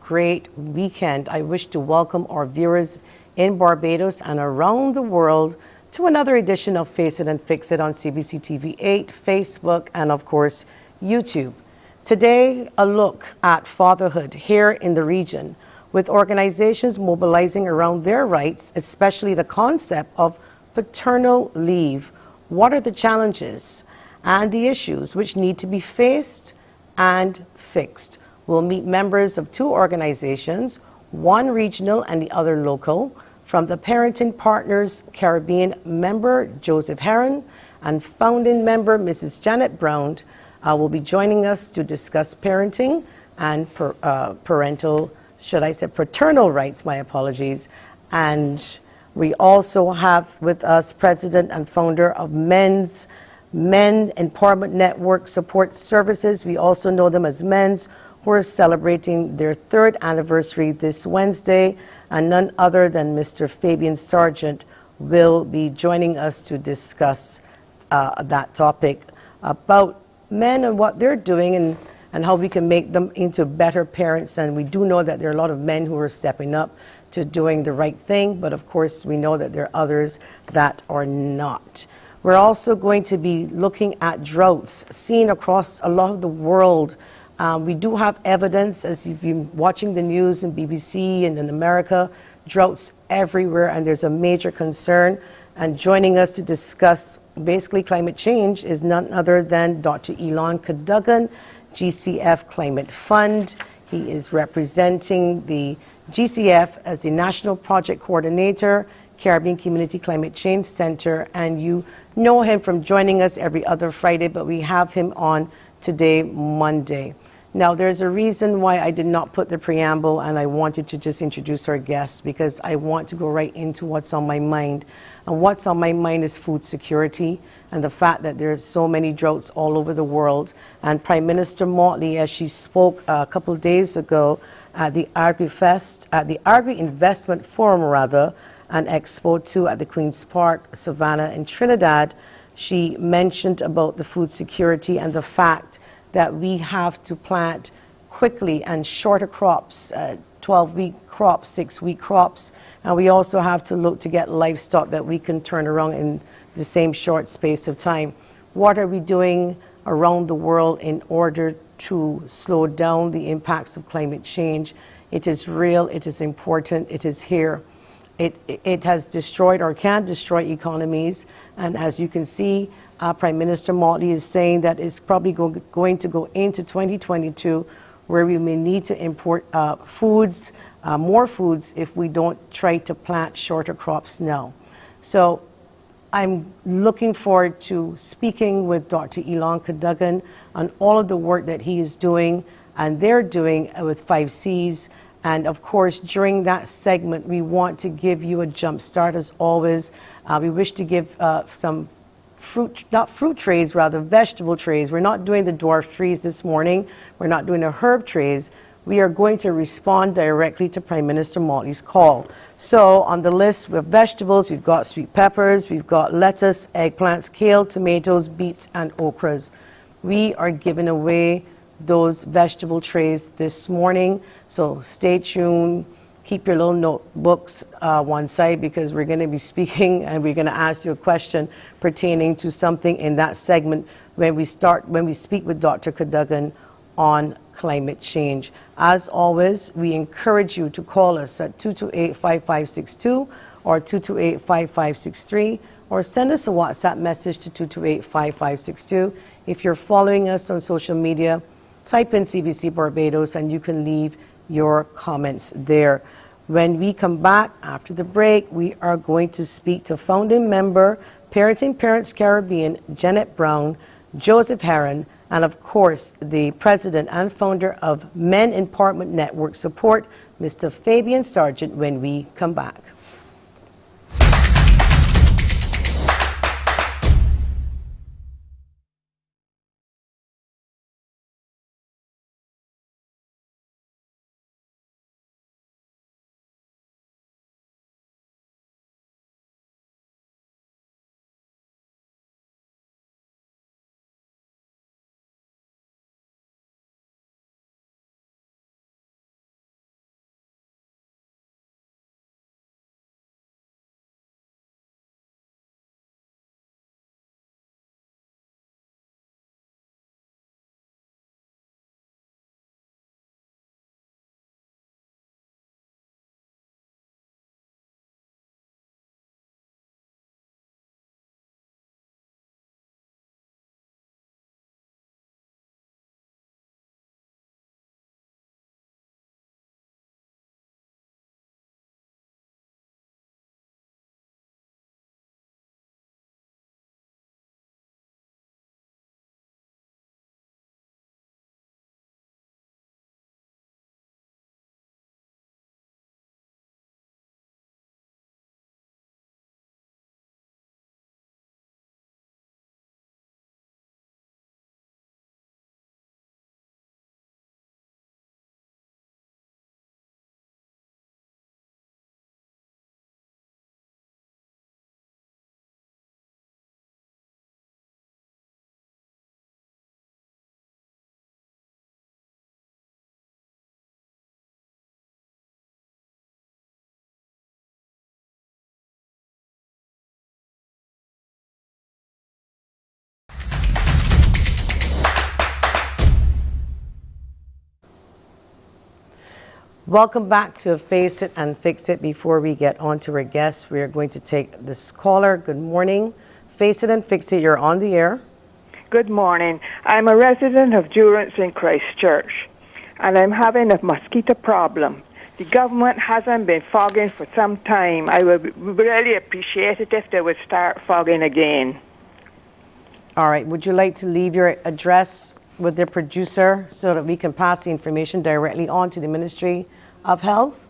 great weekend. I wish to welcome our viewers in Barbados and around the world to another edition of Face It and Fix It on CBC TV 8, Facebook, and of course, YouTube. Today, a look at fatherhood here in the region, with organizations mobilizing around their rights, especially the concept of paternal leave. What are the challenges and the issues which need to be faced and fixed? We'll meet members of two organizations, one regional and the other local, from the Parenting Partners Caribbean member Joseph Heron and founding member Mrs. Janet Brown will be joining us to discuss parenting and paternal rights, my apologies. And we also have with us president and founder of Men Empowerment Network Support Services. We also know them as MENS, who are celebrating their 3rd anniversary this Wednesday, and none other than Mr. Fabian Sargent will be joining us to discuss that topic about men and what they're doing and how we can make them into better parents. And we do know that there are a lot of men who are stepping up to doing the right thing, but of course we know that there are others that are not. We're also going to be looking at droughts seen across a lot of the world. We do have evidence, as you've been watching the news in BBC and in America, droughts everywhere, and there's a major concern. And joining us to discuss basically climate change is none other than Dr. Elon Cadogan, GCF Climate Fund. He is representing the GCF as the National Project Coordinator, Caribbean Community Climate Change Center, and you know him from joining us every other Friday, but we have him on today, Monday. Now, there's a reason why I did not put the preamble, and I wanted to just introduce our guests because I want to go right into what's on my mind. And what's on my mind is food security and the fact that there's so many droughts all over the world. And Prime Minister Mottley, as she spoke a couple of days ago at the Agri Investment Forum, and Expo 2 at the Queen's Park, Savannah in Trinidad, she mentioned about the food security and the fact that we have to plant quickly and shorter crops, 12-week crops, 6-week crops, and we also have to look to get livestock that we can turn around in the same short space of time. What are we doing around the world in order to slow down the impacts of climate change? It is real, it is important, it is here. It has destroyed or can destroy economies, and as you can see, Prime Minister Mottley is saying that it's probably going to go into 2022 where we may need to import more foods if we don't try to plant shorter crops now. So I'm looking forward to speaking with Dr. Elon Cadogan on all of the work that he is doing and they're doing with 5 Cs. And of course, during that segment, we want to give you a jump start as always. We wish to give some vegetable trays. We're not doing the dwarf trees this morning. We're not doing the herb trays. We are going to respond directly to Prime Minister Mottley's call. So on the list with vegetables, we've got sweet peppers, we've got lettuce, eggplants, kale, tomatoes, beets, and okras. We are giving away those vegetable trays this morning. So stay tuned. Keep your little notebooks one side because we're going to be speaking and we're going to ask you a question pertaining to something in that segment when we speak with Dr. Cadogan on climate change. As always, we encourage you to call us at 228-5562 or 228-5563 or send us a WhatsApp message to 228-5562. If you're following us on social media, type in CBC Barbados and you can leave your comments there. When we come back after the break, we are going to speak to founding member, Parenting Parents Caribbean, Janet Brown, Joseph Heron, and of course, the president and founder of Men Empowerment Network Support, Mr. Fabian Sargent, when we come back. Welcome back to Face It and Fix It. Before we get on to our guests, we are going to take this caller. Good morning. Face It and Fix It, you're on the air. Good morning. I'm a resident of Durance in Christchurch, and I'm having a mosquito problem. The government hasn't been fogging for some time. I would really appreciate it if they would start fogging again. All right. Would you like to leave your address with the producer so that we can pass the information directly on to the Ministry of Health?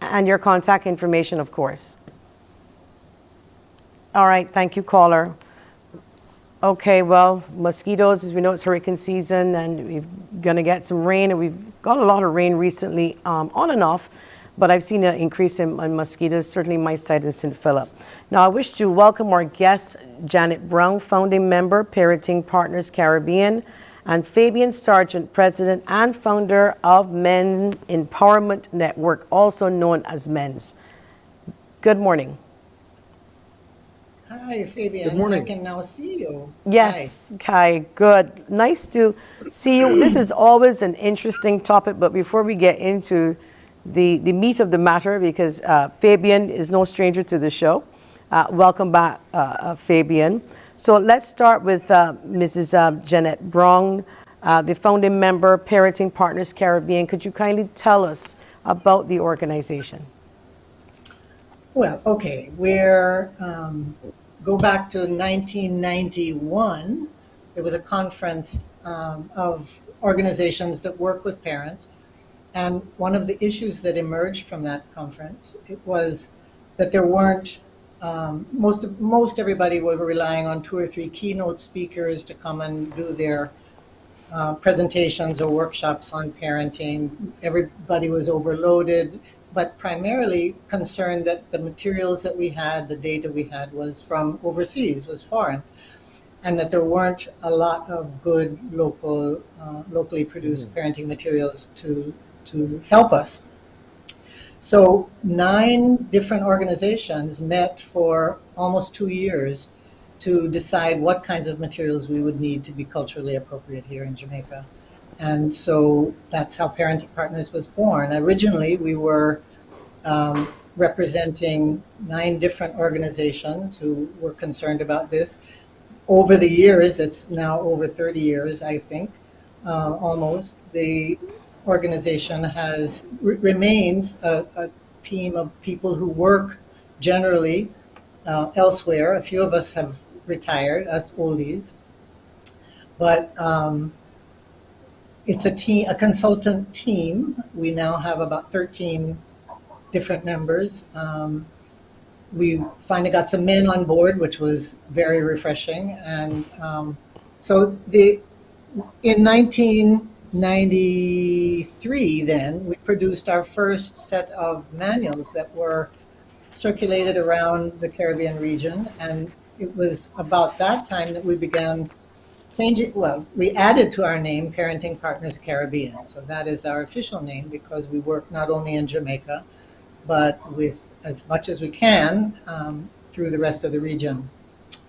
And your contact information, of course. All right. Thank you, caller. Okay, well, mosquitoes, as we know, it's hurricane season, and we're going to get some rain, and we've got a lot of rain recently, on and off, but I've seen an increase in mosquitoes, certainly my side in St. Philip. Now, I wish to welcome our guest, Janet Brown, founding member, Parenting Partners Caribbean, and Fabian Sargent, president and founder of Men Empowerment Network, also known as MENS. Good morning. Hi, Fabian. Good morning. I can now see you. Yes, Kai, good. Nice to see you. This is always an interesting topic, but before we get into the meat of the matter, because Fabian is no stranger to the show, welcome back, Fabian. So let's start with Mrs. Janet Brown, the founding member, Parenting Partners Caribbean. Could you kindly tell us about the organization? Well, okay. We're go back to 1991. There was a conference of organizations that work with parents, and one of the issues that emerged from that conference it was that there weren't most everybody were relying on 2 or 3 keynote speakers to come and do their presentations or workshops on parenting. Everybody was overloaded, but primarily concerned that the materials that we had, the data we had, was from overseas, was foreign, and that there weren't a lot of good locally produced parenting materials to help us. So 9 different organizations met for almost 2 years to decide what kinds of materials we would need to be culturally appropriate here in Jamaica. And so that's how Parenting Partners was born. Originally, we were representing 9 different organizations who were concerned about this. Over the years, it's now over 30 years, I think, almost, the organization remains a team of people who work generally elsewhere. A few of us have retired as oldies, but it's a consultant team. We now have about 13 different members. We finally got some men on board, which was very refreshing. And so in 1993, then, we produced our first set of manuals that were circulated around the Caribbean region. And it was about that time that we began we added to our name Parenting Partners Caribbean. So that is our official name because we work not only in Jamaica, but with as much as we can through the rest of the region,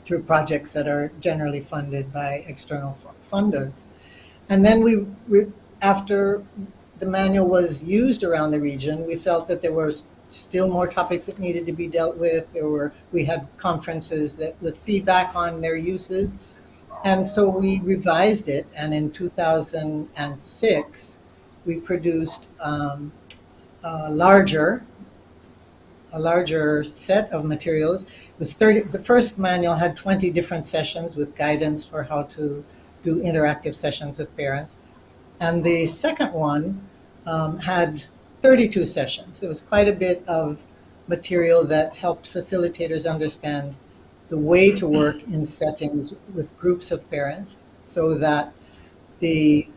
through projects that are generally funded by external funders. And then after the manual was used around the region, we felt that there were still more topics that needed to be dealt with. We had conferences with feedback on their uses. And so we revised it, and in 2006, we produced a larger set of materials. It was 30. The first manual had 20 different sessions with guidance for how to do interactive sessions with parents. And the second one had 32 sessions. There was quite a bit of material that helped facilitators understand the way to work in settings with groups of parents, so that the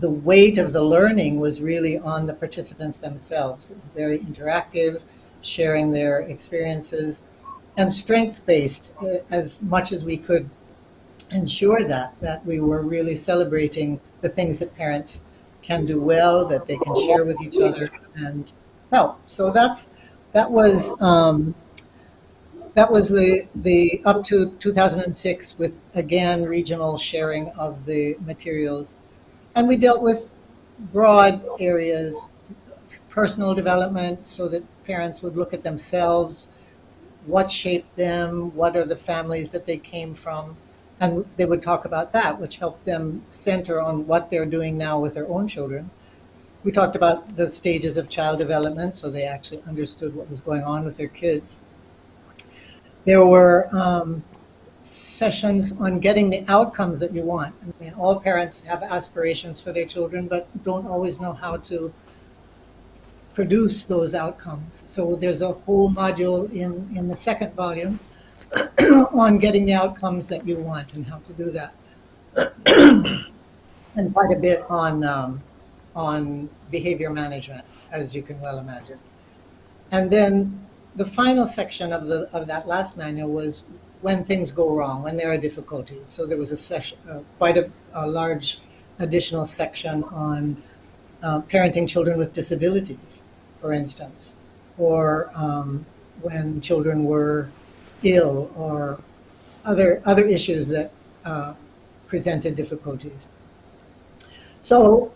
weight of the learning was really on the participants themselves. It was very interactive, sharing their experiences, and strength-based as much as we could ensure that we were really celebrating the things that parents can do well, that they can share with each other and help. So that was the up to 2006 with, again, regional sharing of the materials. And we dealt with broad areas, personal development so that parents would look at themselves, what shaped them, what are the families that they came from, and they would talk about that, which helped them center on what they're doing now with their own children. We talked about the stages of child development, so they actually understood what was going on with their kids. There were sessions on getting the outcomes that you want. I mean, all parents have aspirations for their children, but don't always know how to produce those outcomes. So there's a whole module in the second volume on getting the outcomes that you want and how to do that, and quite a bit on behavior management, as you can well imagine. And then the final section of that last manual was when things go wrong, when there are difficulties. So there was a session, quite a large additional section on parenting children with disabilities, for instance, or when children were ill, or other issues that presented difficulties. So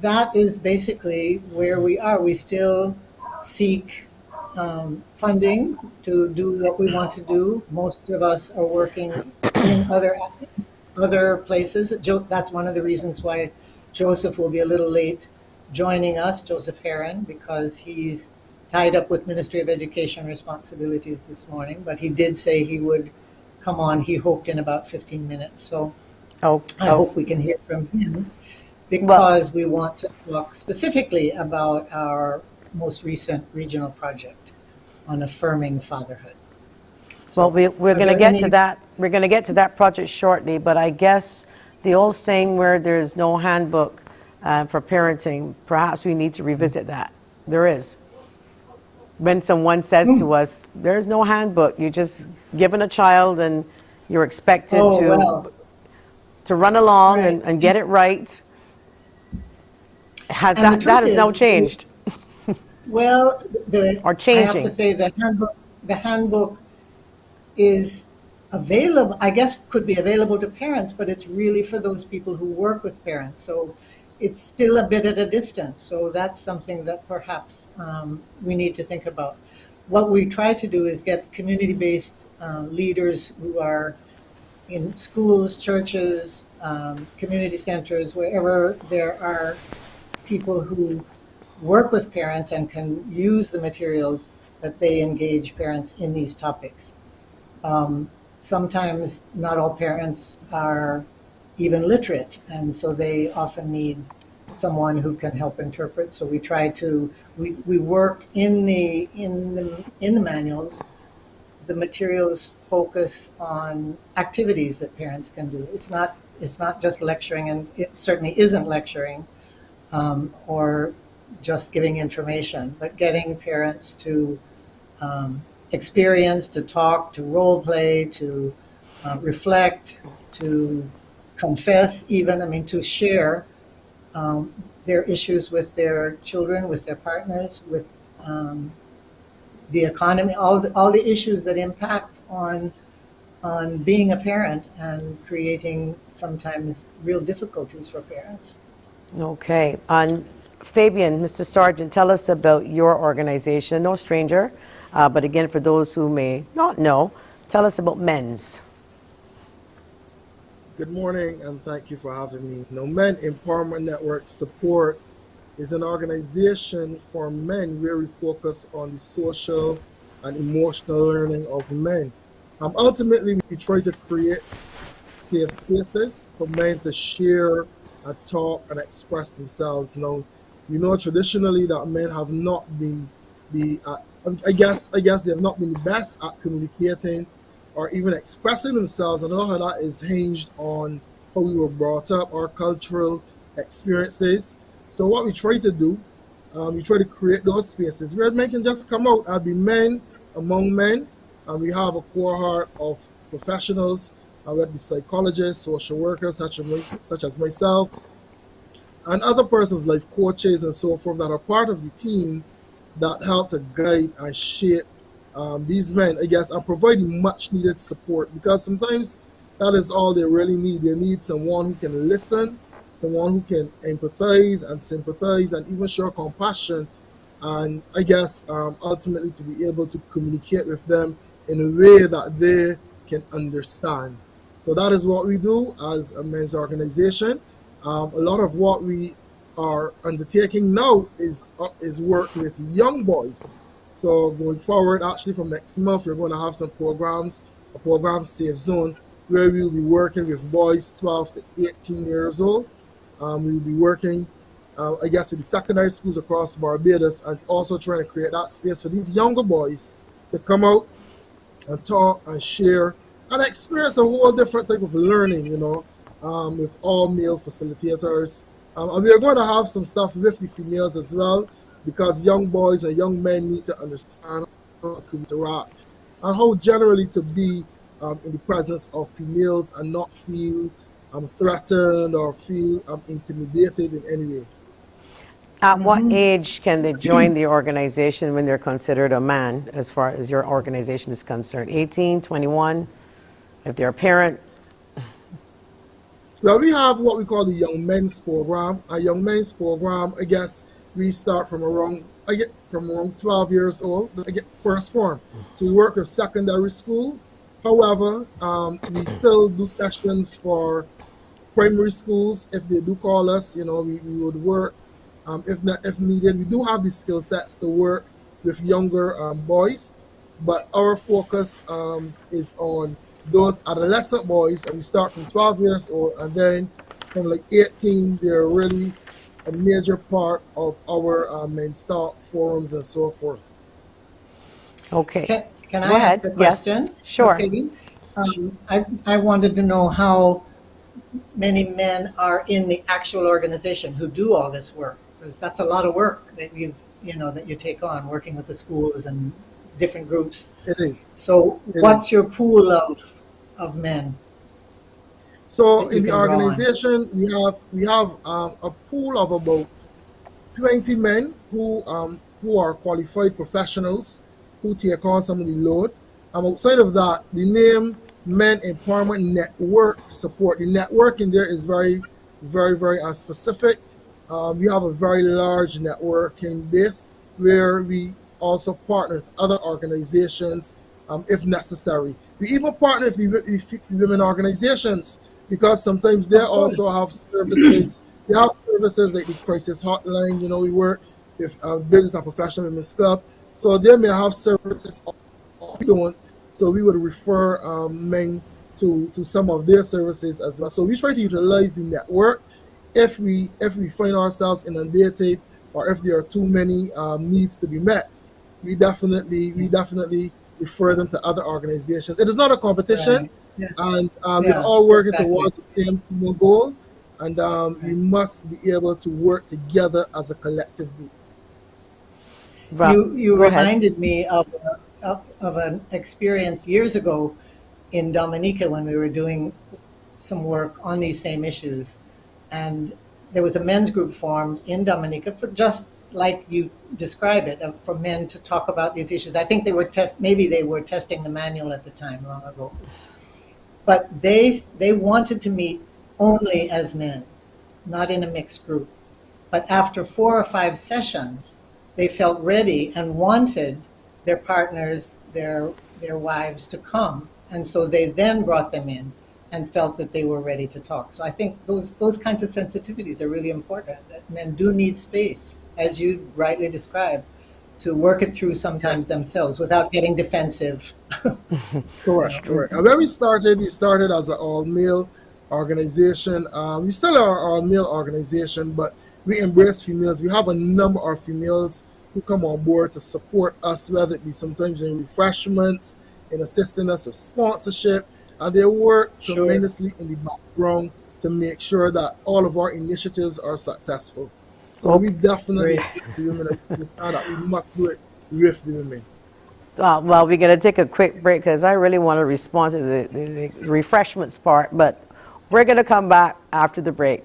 that is basically where we are. We still seek funding to do what we want to do. Most of us are working in other places. That's one of the reasons why Joseph will be a little late joining us, Joseph Heron, because he's tied up with Ministry of Education responsibilities this morning. But he did say he would come on, he hoped, in about 15 minutes. So I hope we can hear from him, because we want to talk specifically about our most recent regional project on affirming fatherhood. Well, we're going to get to that. We're going to get to that project shortly, but I guess the old saying where there's no handbook for parenting, perhaps we need to revisit that. There is. When someone says to us, there's no handbook, you're just given a child and you're expected to run along and get it right. That has now changed? Well, or changing. I have to say the handbook is available, I guess could be available to parents, but it's really for those people who work with parents. So it's still a bit at a distance. So that's something that perhaps we need to think about. What we try to do is get community-based leaders who are in schools, churches, community centers, wherever there are people who work with parents and can use the materials, that they engage parents in these topics. Sometimes not all parents are even literate, and so they often need someone who can help interpret. So we try to we work in the manuals. The materials focus on activities that parents can do. It's not just lecturing, and it certainly isn't lecturing or just giving information, but getting parents to experience, to talk, to role play, to reflect, to confess even, to share their issues with their children, with their partners, with the economy, all the issues that impact on being a parent and creating sometimes real difficulties for parents. Okay. Fabian, Mr. Sargent, tell us about your organization. No stranger, but again, for those who may not know, tell us about MENS. Good morning, and thank you for having me. Men Empowerment Network Support is an organization for men where we focus on the social and emotional learning of men. Ultimately, we try to create safe spaces for men to share and talk and express themselves. Traditionally that men have not been I guess they have not been the best at communicating or even expressing themselves, and a lot of that is hinged on how we were brought up, our cultural experiences. So what we try to do, we try to create those spaces where men can just come out and be men among men, and we have a cohort of professionals, whether it be psychologists, social workers, such as myself, and other persons like coaches and so forth that are part of the team that help to guide and shape these men, I guess, and providing much needed support, because sometimes that is all they really need. They need someone who can listen, someone who can empathize and sympathize and even show compassion and I guess ultimately to be able to communicate with them in a way that they can understand. So that is what we do as a men's organization. A lot of what we are undertaking now is work with young boys. So going forward, actually from next month, we're going to have some programs, a program Safe Zone, where we'll be working with boys 12 to 18 years old. We'll be working, I guess, with the secondary schools across Barbados, and also trying to create that space for these younger boys to come out and talk and share and experience a whole different type of learning, with all male facilitators. And we are going to have some stuff with the females as well, because young boys and young men need to understand how to interact and how generally to be in the presence of females and not feel threatened or feel intimidated in any way. At what age can they join the organization when they're considered a man, as far as your organization is concerned? 18, 21? If they're a parent? Well, we have what we call the Young Men's Program. A Young Men's Program, I guess, we start from around 12 years old. I get first form. So we work with secondary schools. However, we still do sessions for primary schools. If they do call us, we would work. If not, if needed, we do have the skill sets to work with younger boys, but our focus is on those adolescent boys, and we start from 12 years old, and then from like 18, they're really a major part of our men's talk forums and so forth. Okay. Can Go I ahead. ask a Yes, question? sure. Okay. I wanted to know how many men are in the actual organization who do all this work, because that's a lot of work that that you take on, working with the schools and different groups. It is. So It what's is. your pool of men So that you in the can draw on? organization, we have a pool of about 20 men who are qualified professionals who take on some of the load. Outside of that, the name Men Empowerment Network support. The networking there is very, very, very specific. We have a very large networking base where we also partner with other organizations if necessary. We even partner with the women organizations, because sometimes they Oh, cool. also have services. They have services like the crisis hotline. We work with Business and Professional Women's Club, so they may have services we don't. So we would refer men to some of their services as well. So we try to utilize the network if we find ourselves inundated, or if there are too many needs to be met. We definitely refer them to other organizations. It is not a competition, Right. Yeah. and we're Yeah, all working exactly. towards the same common goal, and we Right. must be able to work together as a collective group. You Go ahead. reminded me of an experience years ago in Dominica when we were doing some work on these same issues. And there was a men's group formed in Dominica for just like you describe it, for men to talk about these issues. I think maybe they were testing the manual at the time long ago. But they wanted to meet only as men, not in a mixed group. But after 4 or 5 sessions, they felt ready and wanted their partners, their wives to come. And so they then brought them in and felt that they were ready to talk. So I think those kinds of sensitivities are really important. That men do need space, as you rightly described, to work it through sometimes Yes. themselves without getting defensive. Correct, correct. And when we started as an all male organization. We still are an all male organization, but we embrace females. We have a number of females who come on board to support us, whether it be sometimes in refreshments, in assisting us with sponsorship, and they work Sure. tremendously in the background to make sure that all of our initiatives are successful. So we Okay. definitely Great. embrace the women, and we find that we must do it with the women. Well, we're going to take a quick break because I really want to respond to the refreshments part, but we're going to come back after the break.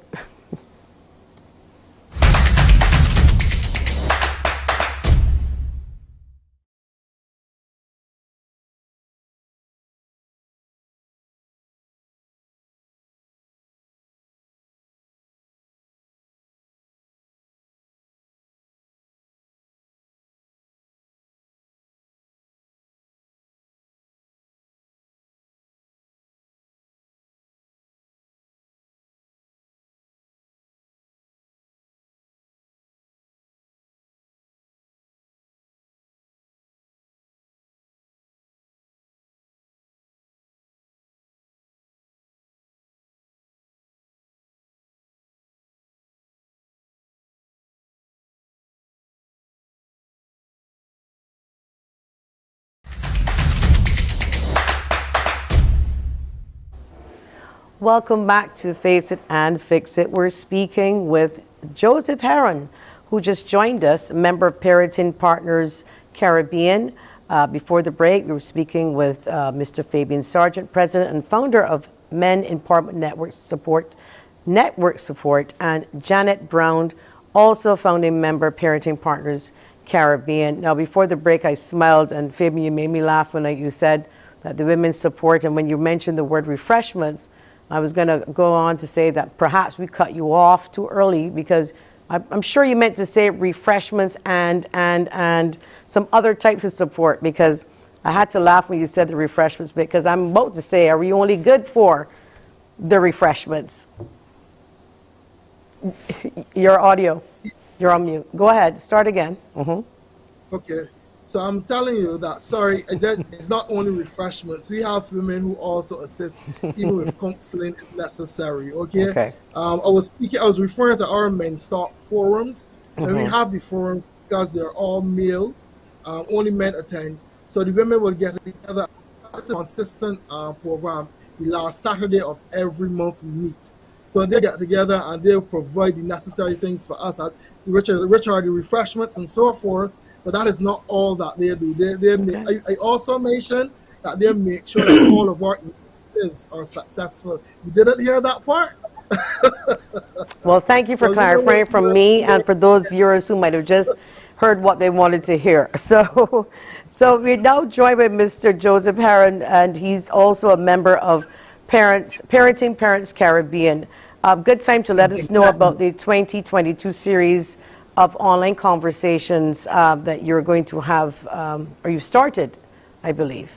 Welcome back to Face It and Fix It. We're speaking with Joseph Heron, who just joined us, a member of Parenting Partners Caribbean. Before the break, we were speaking with Mr. Fabian Sargent, president and founder of Men Empowerment Network Support, and Janet Brown, also founding member, Parenting Partners Caribbean. Now, before the break, I smiled, and Fabian, you made me laugh when you said that the women's support, and when you mentioned the word refreshments, I was going to go on to say that perhaps we cut you off too early, because I'm sure you meant to say refreshments and some other types of support, because I had to laugh when you said the refreshments, because I'm about to say, are we only good for the refreshments? Your audio, you're on mute. Go ahead, start again. Okay. So I'm telling you that, sorry, it's not only refreshments. We have women who also assist, even with counseling if necessary, okay? I was referring to our men's talk forums, and we have the forums because they're all male, only men attend. So the women will get together. It's a consistent program. The last Saturday of every month we meet. So they get together and they'll provide the necessary things for us, which are the refreshments and so forth. But that is not all that they do. I also mentioned that they make sure that all of our initiatives are successful. You didn't hear that part? Well, thank you for clarifying from me and for those viewers who might have just heard what they wanted to hear. So we're now joined by Mr. Joseph Heron, and he's also a member of Parenting Parents Caribbean. Good time to let us know about the 2022 series of online conversations that you're going to have, or you started, I believe.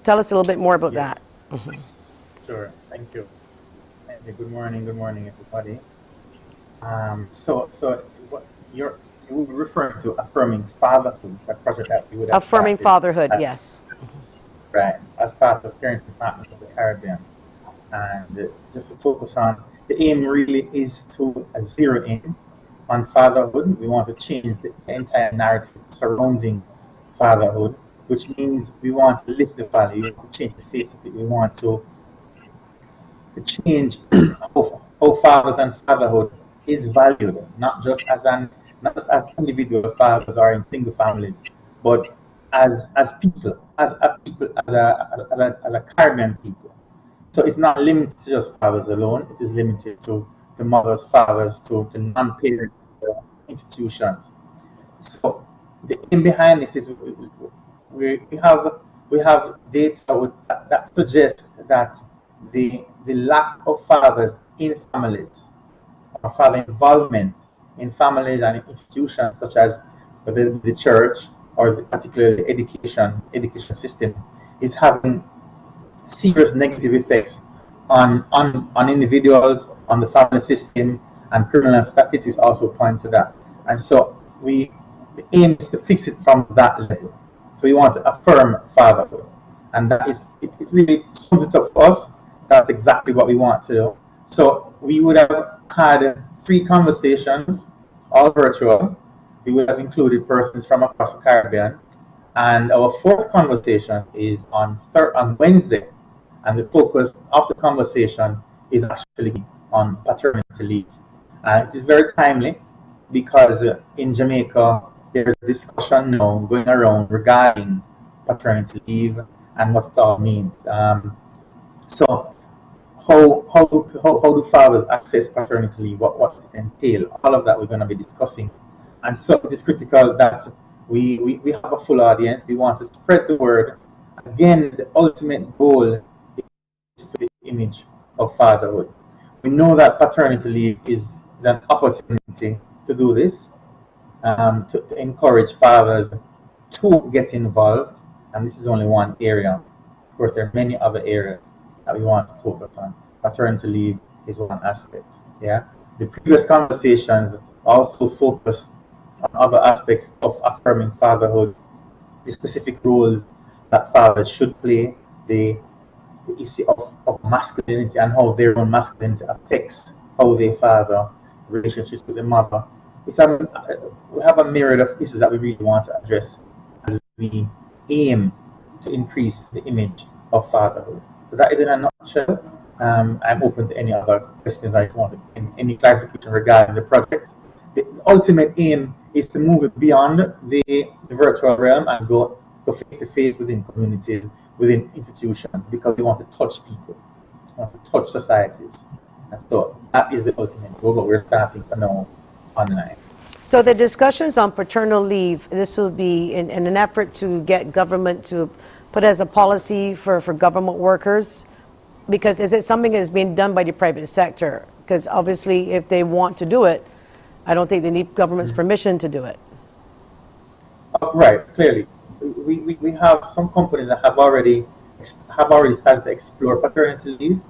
Tell us a little bit more about that. Sure, thank you. Good morning, everybody. So what you're referring to affirming fatherhood, that project that you would have Affirming fatherhood, yes. Right, as part of Parenting Partners of the Caribbean. And just to focus on, the aim really is to zero in on fatherhood. We want to change the entire narrative surrounding fatherhood, which means we want to lift the value, we want to change the face of it. We want to change how fathers and fatherhood is valued, not just as individual fathers or in single families, but as people, as a Caribbean people. So it's not limited to just fathers alone. It is limited to the mothers, fathers, to non-parent institutions. So the aim behind this is we have data that suggests that the lack of fathers in families, or father involvement in families and institutions such as the church or particularly education system, is having serious negative effects on individuals, on the family system, and criminal statistics also point to that. And so the aim is to fix it from that level. So we want to affirm fatherhood, and that is it really sums it up for us. That's exactly what we want to do. So we would have had 3 conversations, all virtual. We would have included persons from across the Caribbean, and our 4th conversation is on Wednesday. And the focus of the conversation is actually on paternity leave. And it is very timely because in Jamaica, there's a discussion now going around regarding paternity leave and what it all means. So how do fathers access paternity leave? What does it entail? All of that we're going to be discussing. And so it is critical that we have a full audience. We want to spread the word. Again, the ultimate goal to the image of fatherhood. We know that paternity leave is an opportunity to do this, to encourage fathers to get involved, and this is only one area. Of course, there are many other areas that we want to focus on. Paternity leave is one aspect. Yeah, the previous conversations also focused on other aspects of affirming fatherhood, the specific roles that fathers should play, the issue of masculinity and how their own masculinity affects how they father, relationships with the mother. We have a myriad of issues that we really want to address as we aim to increase the image of fatherhood. So that is in a nutshell. I'm open to any other questions I want, any clarification regarding the project. The ultimate aim is to move it beyond the virtual realm and go face to face within communities, within institutions, because we want to touch people, we want to touch societies. And so that is the ultimate goal, but we're starting for now online. So the discussions on paternal leave, this will be in an effort to get government to put as a policy for government workers, because is it something that is being done by the private sector? Because obviously if they want to do it, I don't think they need government's permission to do it. Right, clearly. We have some companies that have already started to explore paternity leave.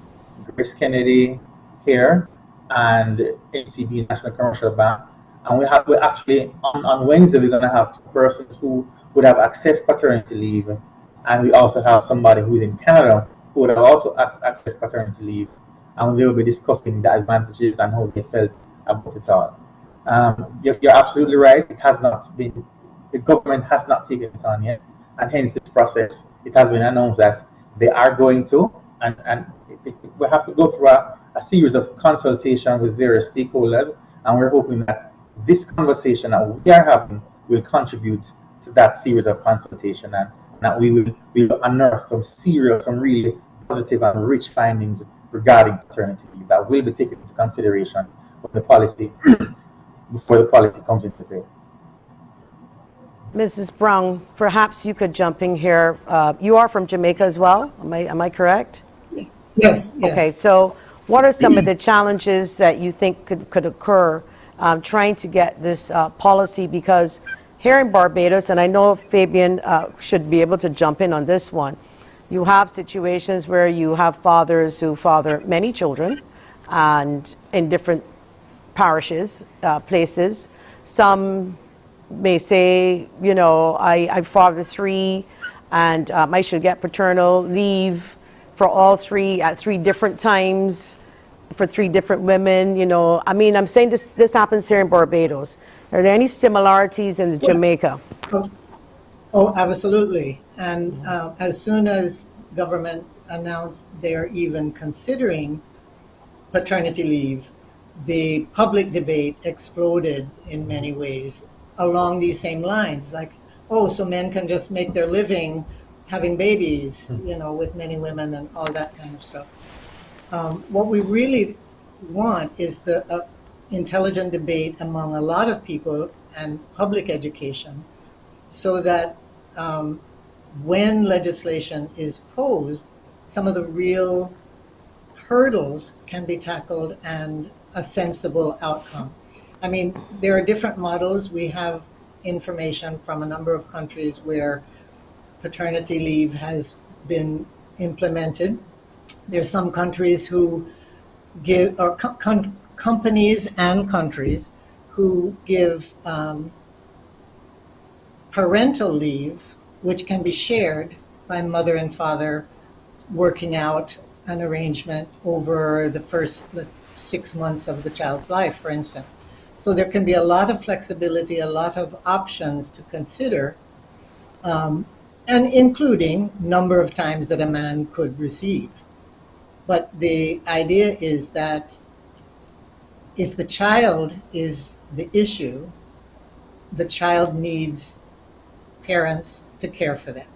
Grace Kennedy here and NCB, National Commercial Bank. And we're actually on Wednesday we're gonna have 2 persons who would have accessed paternity leave, and we also have somebody who's in Canada who would have also accessed paternity leave, and they will be discussing the advantages and how they felt about it all. You're absolutely right. It has not been, the government has not taken it on yet, and hence this process. It has been announced that they are going to, and we have to go through a series of consultation with various stakeholders, and we're hoping that this conversation that we are having will contribute to that series of consultation, and that we will unearth some really positive and rich findings regarding paternity leave that will be taken into consideration for the policy before the policy comes into play. Mrs. Brown, perhaps you could jump in here. You are from Jamaica as well, am I correct? Yes. Okay, so what are some of the challenges that you think could occur trying to get this policy? Because here in Barbados, and I know Fabian should be able to jump in on this one, you have situations where you have fathers who father many children and in different parishes, places. Some may say, you know, I father 3 and I should get paternal leave for all 3 at 3 different times for 3 different women. You know, I mean, I'm saying this happens here in Barbados. Are there any similarities in Jamaica? Oh, absolutely. And as soon as government announced they're even considering paternity leave, the public debate exploded in many ways along these same lines. Like, oh, so men can just make their living having babies, you know, with many women and all that kind of stuff. What we really want is the intelligent debate among a lot of people and public education, so that when legislation is posed, some of the real hurdles can be tackled and a sensible outcome. I mean, there are different models. We have information from a number of countries where paternity leave has been implemented. There's some countries who give, or companies and countries who give parental leave, which can be shared by mother and father, working out an arrangement over the first 6 months of the child's life, for instance. So there can be a lot of flexibility, a lot of options to consider, and including number of times that a man could receive. But the idea is that if the child is the issue, the child needs parents to care for them.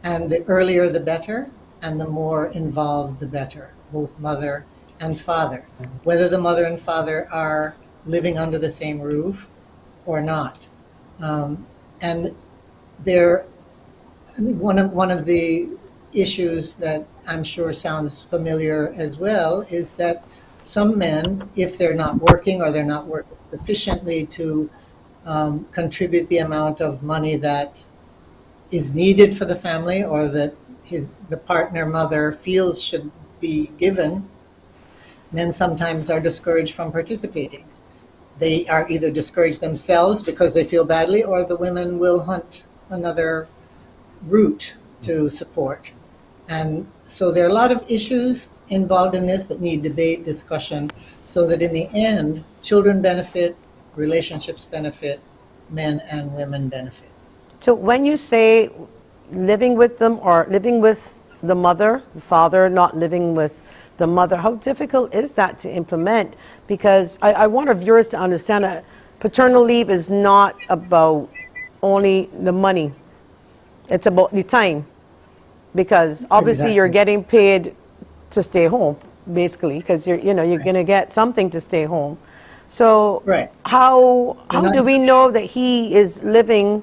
And the earlier the better, and the more involved the better, both mother and father, whether the mother and father are living under the same roof or not. And one of the issues that I'm sure sounds familiar as well is that some men, if they're not working or they're not working sufficiently to contribute the amount of money that is needed for the family, or that the partner mother feels should be given, men sometimes are discouraged from participating. They are either discouraged themselves because they feel badly, or the women will hunt another route to support. And so there are a lot of issues involved in this that need debate, discussion, so that in the end, children benefit, relationships benefit, men and women benefit. So when you say living with them or living with the mother, the father not living with the mother. How difficult is that to implement? Because I want our viewers to understand that paternal leave is not about only the money. It's about the time. Because obviously you're Exactly. getting paid to stay home, basically, because you're going to get something to stay home. So Right. how And do we know that he is living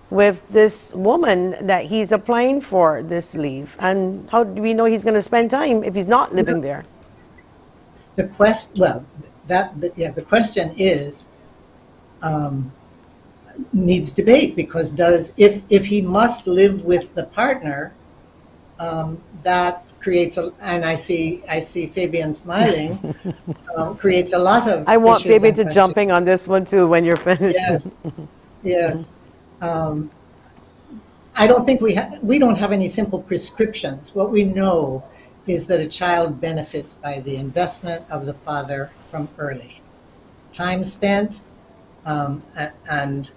with this woman that he's applying for this leave? And how do we know he's going to spend time if he's not living there? the question is, um, needs debate, because if he must live with the partner, that creates and I see Fabian smiling, creates a lot of I want issues Baby and to questions. jumping on this one too when you're finished. Yes, yes. I don't think we don't have any simple prescriptions. What we know is that a child benefits by the investment of the father from early. Time spent, and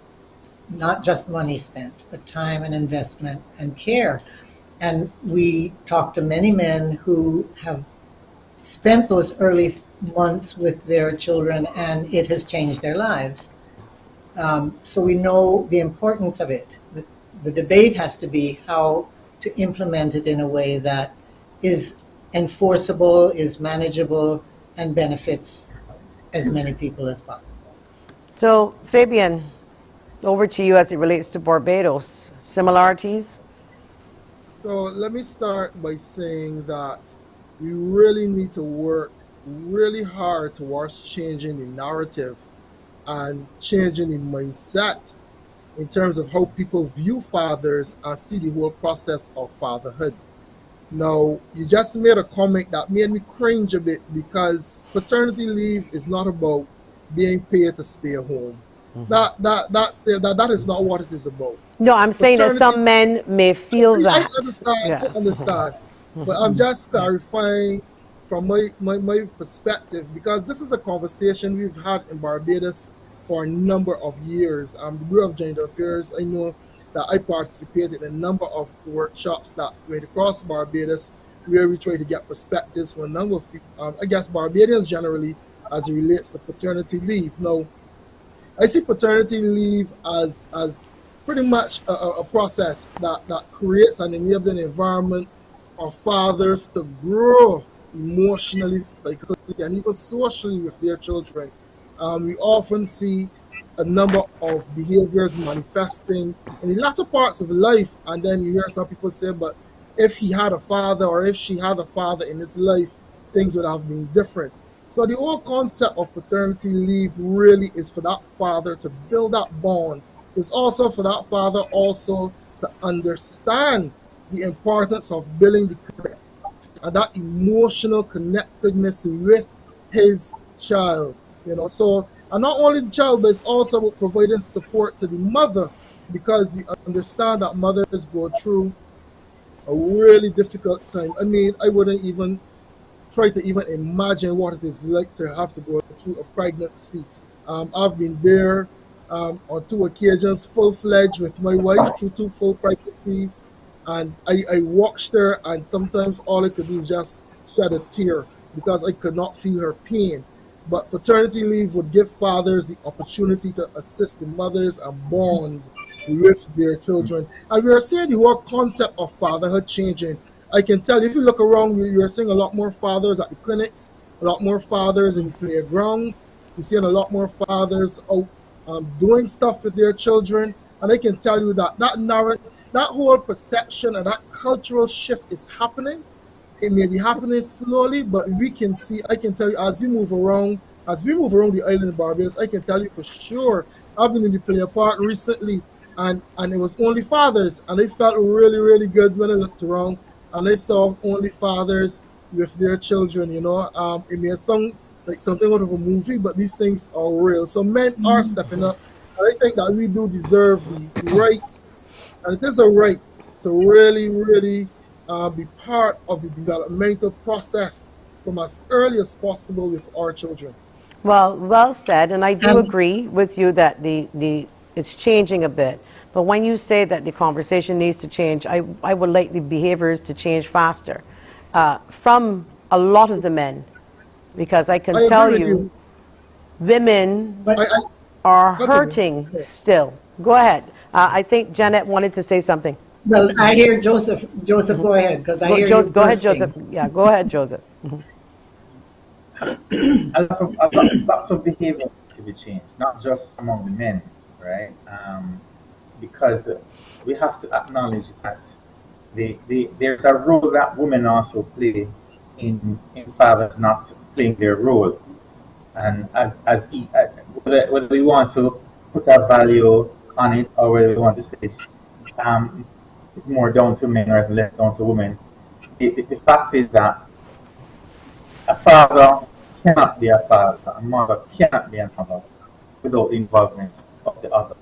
not just money spent, but time and investment and care. And we talk to many men who have spent those early months with their children, and it has changed their lives. So we know the importance of it. The debate has to be how to implement it in a way that is enforceable, is manageable, and benefits as many people as possible. So Fabian, over to you as it relates to Barbados. Similarities? So let me start by saying that we really need to work really hard towards changing the narrative and changing the mindset in terms of how people view fathers and see the whole process of fatherhood. Now, you just made a comment that made me cringe a bit, because paternity leave is not about being paid to stay home. That is not what it is about. No, I'm saying that Paternity, some men may feel I that. understand, I Yeah. understand, but I'm just clarifying from my perspective, because this is a conversation we've had in Barbados for a number of years. The Bureau of Gender Affairs, I know that I participated in a number of workshops that went across Barbados, where we try to get perspectives from a number of people, I guess Barbadians generally, as it relates to paternity leave. Now, I see paternity leave as pretty much a process that creates an enabling environment for fathers to grow emotionally, psychologically, and even socially with their children. We often see a number of behaviors manifesting in the latter parts of life, and then you hear some people say, but if he had a father or if she had a father in his life, things would have been different. So the whole concept of paternity leave really is for that father to build that bond. It's also for that father also to understand the importance of building and that emotional connectedness with his child. So and not only the child, but it's also about providing support to the mother, because we understand that mothers go through a really difficult time. I mean, I wouldn't even try to even imagine what it is like to have to go through a pregnancy. I've been there on 2 occasions, full-fledged with my wife through 2 full pregnancies, and I watched her, and sometimes all I could do is just shed a tear because I could not feel her pain. But paternity leave would give fathers the opportunity to assist the mothers and bond with their children. And we are seeing the whole concept of fatherhood changing. I can tell you, if you look around, you're seeing a lot more fathers at the clinics, a lot more fathers in the playgrounds. You're seeing a lot more fathers out doing stuff with their children. And I can tell you that that whole perception and that cultural shift is happening. It may be happening slowly, but we can see, I can tell you, as we move around the island of Barbados, I can tell you for sure, I've been in the player park recently, and it was only fathers, and I felt really, really good when I looked around and I saw only fathers with their children. It may sound like something out of a movie, but these things are real. So men are stepping up, and I think that we do deserve the right, and it is a right, to really, really be part of the developmental process from as early as possible with our children. Well said, and I do And agree with you that the it's changing a bit. But when you say that the conversation needs to change, I would like the behaviors to change faster from a lot of the men, because I can I tell agree with you, women But are Continue. hurting still. Go ahead. I think Janet wanted to say something. well, I hear Joseph. Joseph, go ahead, because I hear you Go ahead, bursting. Joseph. Yeah, go ahead, Joseph. Lots of behavior to be changed, not just among the men, right? Because we have to acknowledge that there's a role that women also play in fathers not playing their role, and whether we want to put a value on it or whether we want to say it's more down to men or less down to women, the fact is that a father cannot be a father, a mother cannot be a mother without the involvement of the other.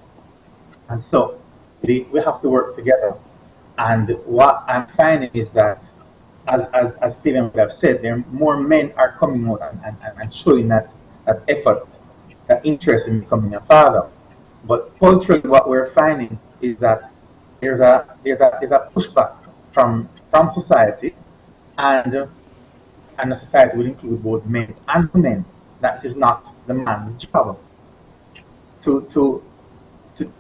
And so we have to work together. And what I'm finding is that, as Stephen would have said, there more men are coming out and showing that effort, that interest in becoming a father. But culturally, what we're finding is that there's a pushback from society, and the society will include both men and women. That is not the man's job to to to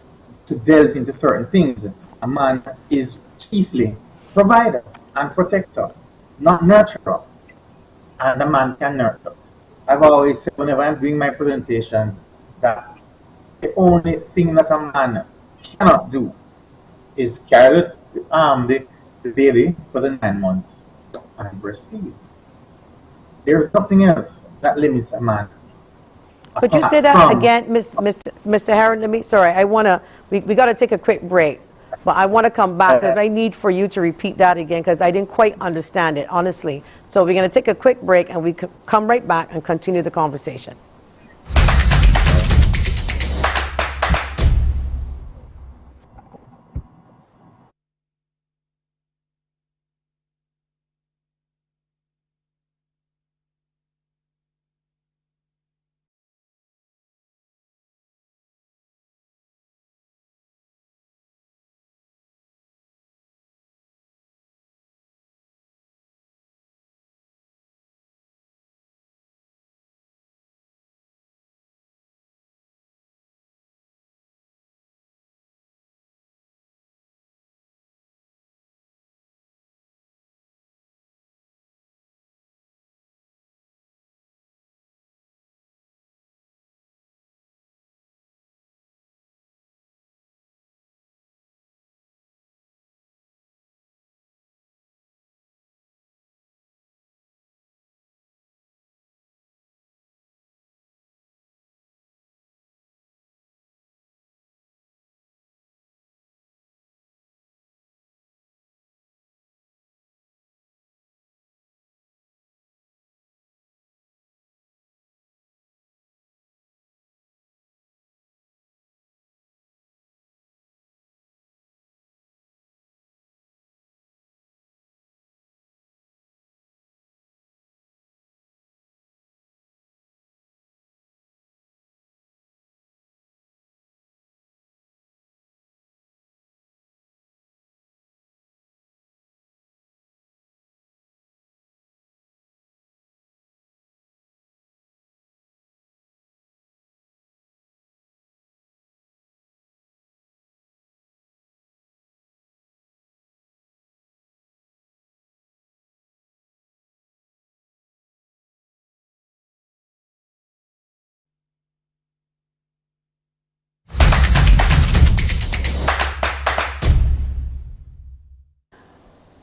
to delve into certain things. A man is chiefly provider and protector, not nurturer, and a man can nurture. I've always said whenever I'm doing my presentation that the only thing that a man cannot do is carry the baby for the 9 months and breastfeed. There's nothing else that limits a man. Could you say that again, Mr. Heron? We got to take a quick break, but I want to come back because I need for you to repeat that again because I didn't quite understand it, honestly. So we're going to take a quick break and we can come right back and continue the conversation.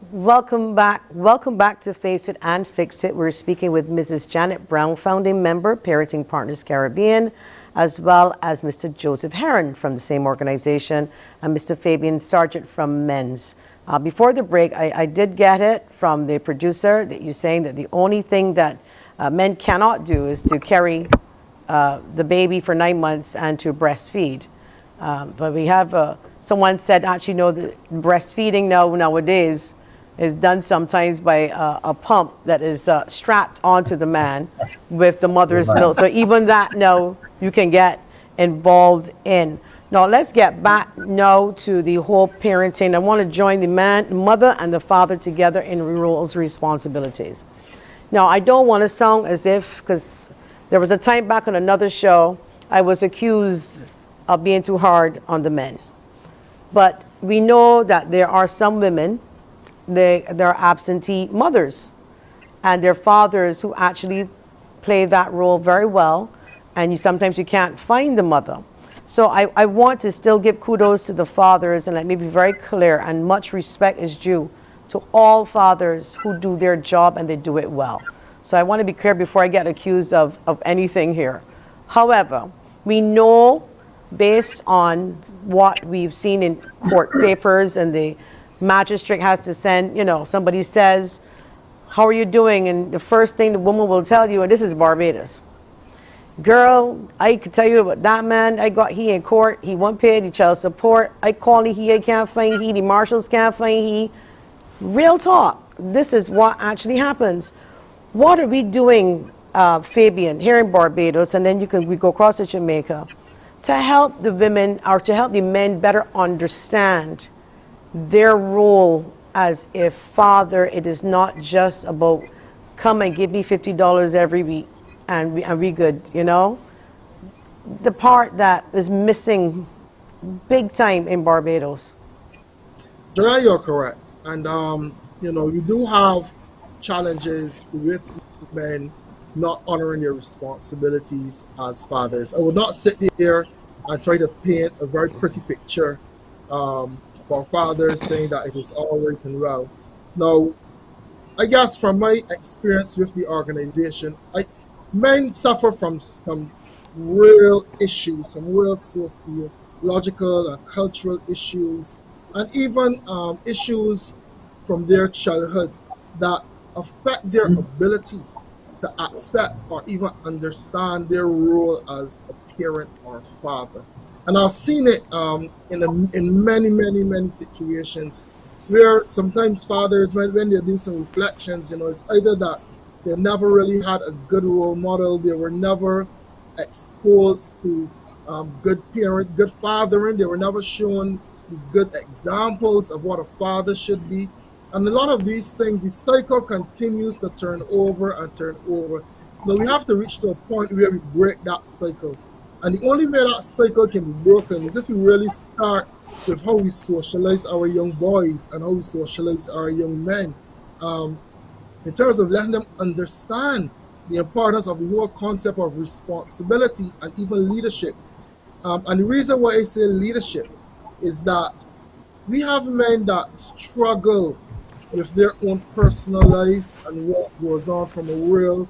Welcome back to Face It and Fix It. We're speaking with Mrs. Janet Brown, founding member, Parenting Partners Caribbean, as well as Mr. Joseph Heron from the same organization, and Mr. Fabian Sargent from Men's. Before the break, I did get it from the producer that you're saying that the only thing that men cannot do is to carry the baby for 9 months and to breastfeed. But we have someone said actually no, the breastfeeding nowadays is done sometimes by a pump that is strapped onto the man with the mother's milk. So even that, no, you can get involved in. Now let's get back now to the whole parenting. I want to join the mother and the father together in roles responsibilities. Now I don't want to sound as if, because there was a time back on another show, I was accused of being too hard on the men. But we know that there are some women, they're absentee mothers, and their fathers who actually play that role very well, and sometimes you can't find the mother. So I want to still give kudos to the fathers, and let me be very clear, and much respect is due to all fathers who do their job and they do it well. So I want to be clear before I get accused of anything here. However, we know based on what we've seen in court papers, and the magistrate has to send, somebody says, how are you doing? And the first thing the woman will tell you, and this is Barbados, girl, I can tell you about that man. He in court. He won't pay the child support. I call he can't find he. The marshals can't find he. Real talk. This is what actually happens. What are we doing, Fabian, here in Barbados, and then we go across to Jamaica, to help the women or to help the men better understand their role as a father? It is not just about come and give me $50 every week and we good, The part that is missing big time in Barbados. Joy, you're correct. And, we do have challenges with men not honoring their responsibilities as fathers. I will not sit here and try to paint a very pretty picture for fathers saying that it is all right and well. Now, I guess from my experience with the organization, men suffer from some real issues, some real sociological and cultural issues, and even issues from their childhood that affect their ability to accept or even understand their role as a parent or a father. And I've seen it in many, many, many situations where sometimes fathers, when they do some reflections, it's either that they never really had a good role model, they were never exposed to good fathering, they were never shown the good examples of what a father should be. And a lot of these things, the cycle continues to turn over and turn over. Now we have to reach to a point where we break that cycle. And the only way that cycle can be broken is if we really start with how we socialize our young boys and how we socialize our young men, in terms of letting them understand the importance of the whole concept of responsibility and even leadership. And the reason why I say leadership is that we have men that struggle with their own personal lives and what goes on from a real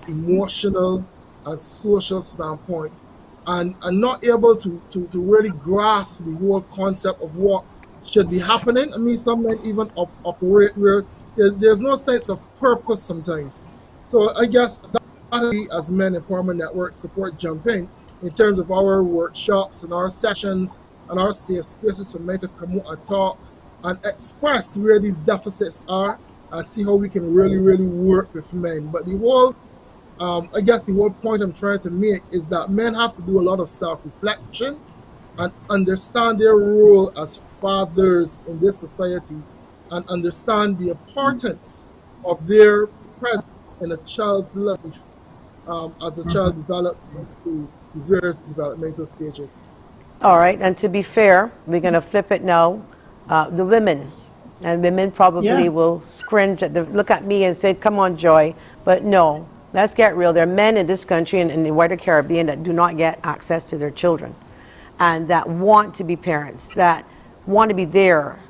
emotional and social standpoint, and not able to really grasp the whole concept of what should be happening. I mean, some men even operate where there's no sense of purpose sometimes. So I guess that we as Men Empowerment Network support Jump in terms of our workshops and our sessions and our safe spaces for men to come out and talk and express where these deficits are and see how we can really, really work with men. But the whole, I guess the whole point I'm trying to make is that men have to do a lot of self-reflection and understand their role as fathers in this society and understand the importance of their presence in a child's life as the child develops into various developmental stages. All right, and to be fair, we're going to flip it now. The women, and women probably will cringe look at me and say, come on, Joy. But no, let's get real. There are men in this country and in the wider Caribbean that do not get access to their children and that want to be parents, that want to be there.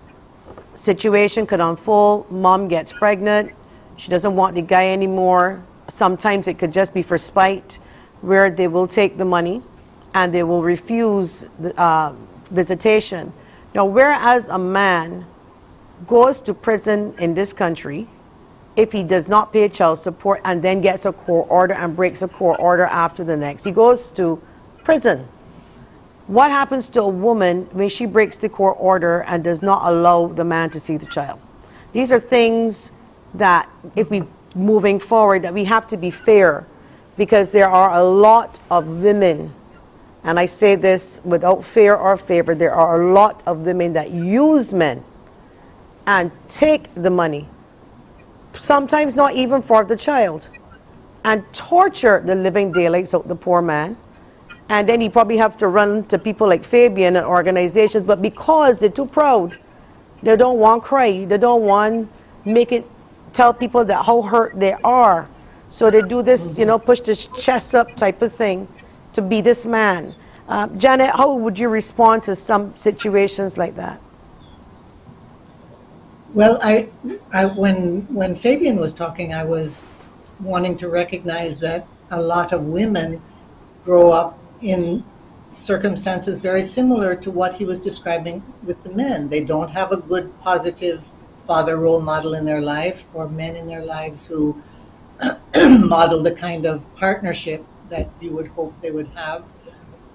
Situation could unfold. Mom gets pregnant. She doesn't want the guy anymore. Sometimes it could just be for spite, where they will take the money and they will refuse the, visitation. Now, whereas a man goes to prison in this country if he does not pay child support and then gets a court order and breaks a court order after the next, he goes to prison. What happens to a woman when she breaks the court order and does not allow the man to see the child? These are things that, if we moving forward, that we have to be fair, because there are a lot of women and I say this without fear or favor, there are a lot of women that use men and take the money, sometimes not even for the child, and torture the living daylights out the poor man. And then he probably have to run to people like Fabian and organizations, but because they're too proud, they don't want to cry, they don't want tell people that how hurt they are. So they do this, push this chest up type of thing to be this man. Janet, how would you respond to some situations like that? Well, when Fabian was talking, I was wanting to recognize that a lot of women grow up in circumstances very similar to what he was describing with the men. They don't have a good, positive father role model in their life, or men in their lives who model the kind of partnership that you would hope they would have.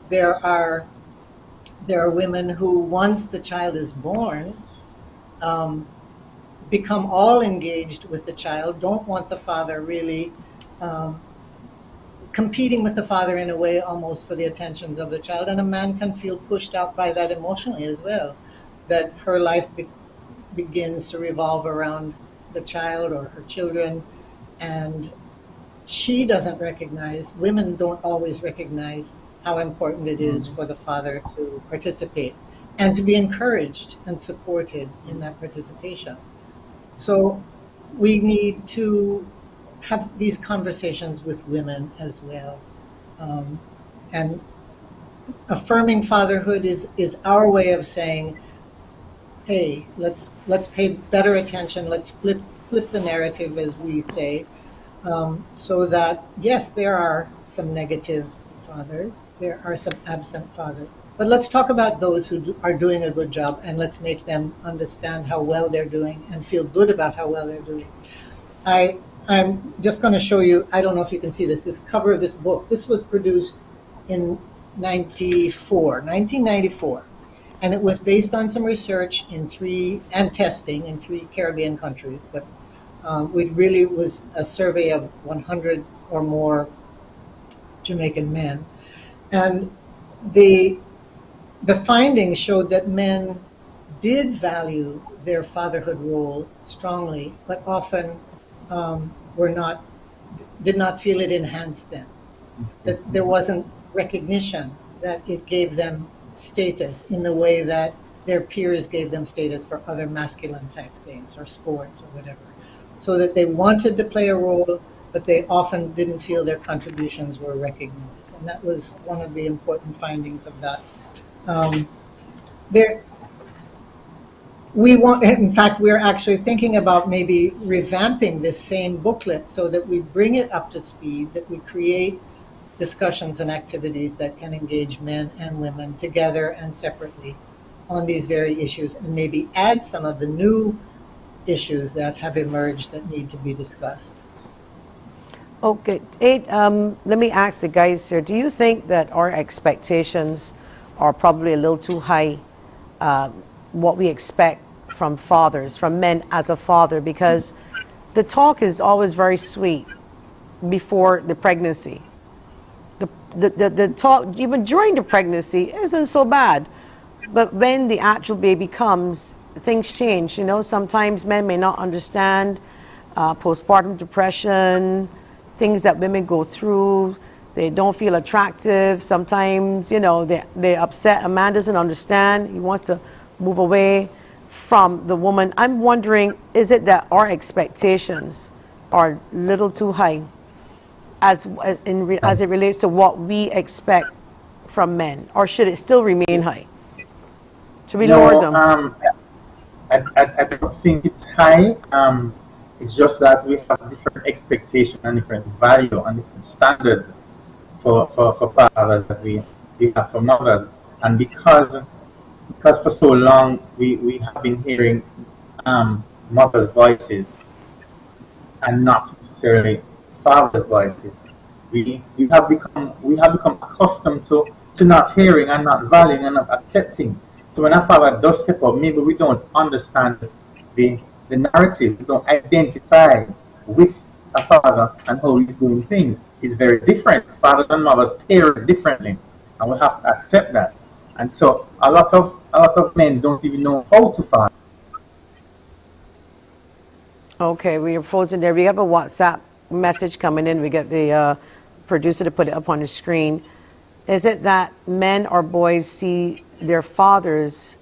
There are women who, once the child is born, become all engaged with the child, don't want the father really, competing with the father in a way almost for the attentions of the child. And a man can feel pushed out by that emotionally as well, that her life begins to revolve around the child or her children, and she doesn't recognize, women don't always recognize how important it is for the father to participate and to be encouraged and supported in that participation. So we need to have these conversations with women as well. And affirming fatherhood is our way of saying, hey, let's pay better attention, let's flip the narrative, as we say, so that, yes, there are some negative fathers, there are some absent fathers, but let's talk about those who are doing a good job, and let's make them understand how well they're doing and feel good about how well they're doing. I'm just going to show you, I don't know if you can see this cover of this book. This was produced in 1994, and it was based on some research and testing in 3 Caribbean countries, but it really was a survey of 100 or more Jamaican men. And the findings showed that men did value their fatherhood role strongly, but often did not feel it enhanced them. That there wasn't recognition that it gave them status in the way that their peers gave them status for other masculine type things or sports or whatever. So that they wanted to play a role, but they often didn't feel their contributions were recognized. And that was one of the important findings of that. In fact, we're actually thinking about maybe revamping this same booklet so that we bring it up to speed, that we create discussions and activities that can engage men and women together and separately on these very issues, and maybe add some of the new issues that have emerged that need to be discussed. Okay, let me ask the guys here, do you think that our expectations are probably a little too high, what we expect from fathers, from men as a father? Because the talk is always very sweet before the pregnancy. The talk, even during the pregnancy, isn't so bad. But when the actual baby comes, things change. Sometimes men may not understand postpartum depression, things that women go through. They don't feel attractive. Sometimes, they're upset. A man doesn't understand. He wants to move away from the woman. I'm wondering, is it that our expectations are a little too high as it relates to what we expect from men? Or should it still remain high? Should we lower them? I don't think it's high. It's just that we have different expectations and different value and different standards for fathers that we have for mothers. And because for so long we have been hearing mothers' voices and not necessarily fathers' voices, we have become accustomed to not hearing and not valuing and not accepting. So when a father does step up, maybe we don't understand the narrative, we don't identify with a father and how he's doing things. It's very different. Fathers and mothers parent differently. and we have to accept that. And so a lot of men don't even know how to father. Okay, we are frozen there. We have a WhatsApp message coming in. We get the producer to put it up on the screen. Is it that men or boys see their fathers?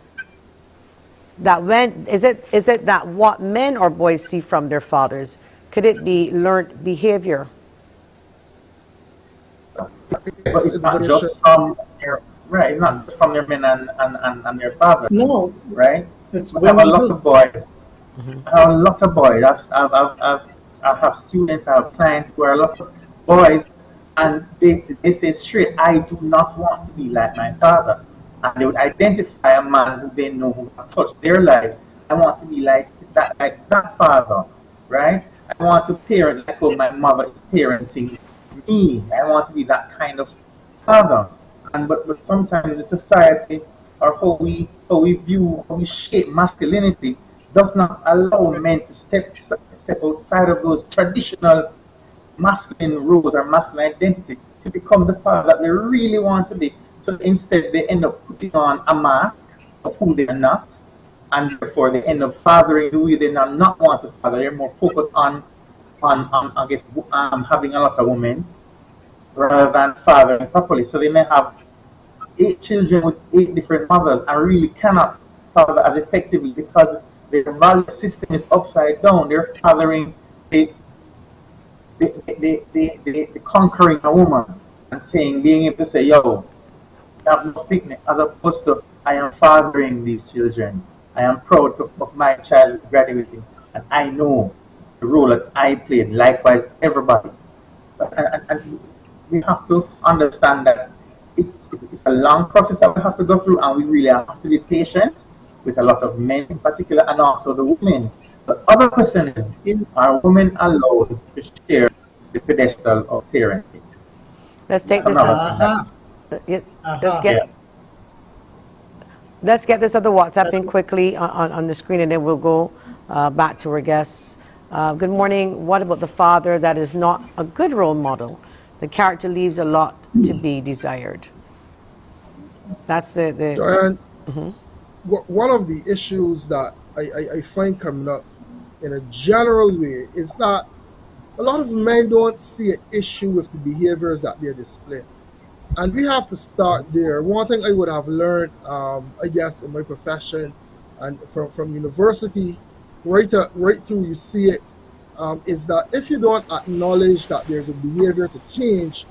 Is it that what men or boys see from their fathers? Could it be learned behavior? But Yes, it's not exertion. just from their right. It's not just from their men and their father, No, right? it's We have a women lot too. of boys. I have a lot of boys. I have students. I have clients who are a lot of boys, and they say straight, I do not want to be like my father. And they would identify a man who they know who have touched their lives. I want to be like that father, right? I want to parent like how my mother is parenting me. I want to be that kind of father. And but sometimes the society or how we shape masculinity does not allow men to step outside of those traditional masculine roles or masculine identity to become the father that they really want to be. So instead, they end up putting on a mask of who they are not, and therefore they end up fathering who they not want to father. They're more focused on I guess having a lot of women rather than fathering properly. So they may have 8 children with 8 different mothers and really cannot father as effectively because their value system is upside down. They're fathering the the conquering a woman and saying, being able to say, yo, I have no picnic, as opposed to, I am fathering these children. I am proud of my child graduating, and I know the role that I played, likewise, everybody. And we have to understand that it's a long process that we have to go through, and we really have to be patient with a lot of men in particular, and also the women. The other question is, In, are women allowed to share the pedestal of parenting? Let's take That's this. another thing that, aha, Yeah, let's aha. get yeah. let's get this other WhatsApp That's, in quickly on the screen, and then we'll go back to our guests. Good morning. What about the father that is not a good role model? The character leaves a lot to be desired. That's the Diane, one of the issues that I find coming up in a general way is that a lot of men don't see an issue with the behaviors that they display. And we have to start there. One thing I would have learned, I guess, in my profession and from university, right through you see it, is that if you don't acknowledge that there's a behavior to change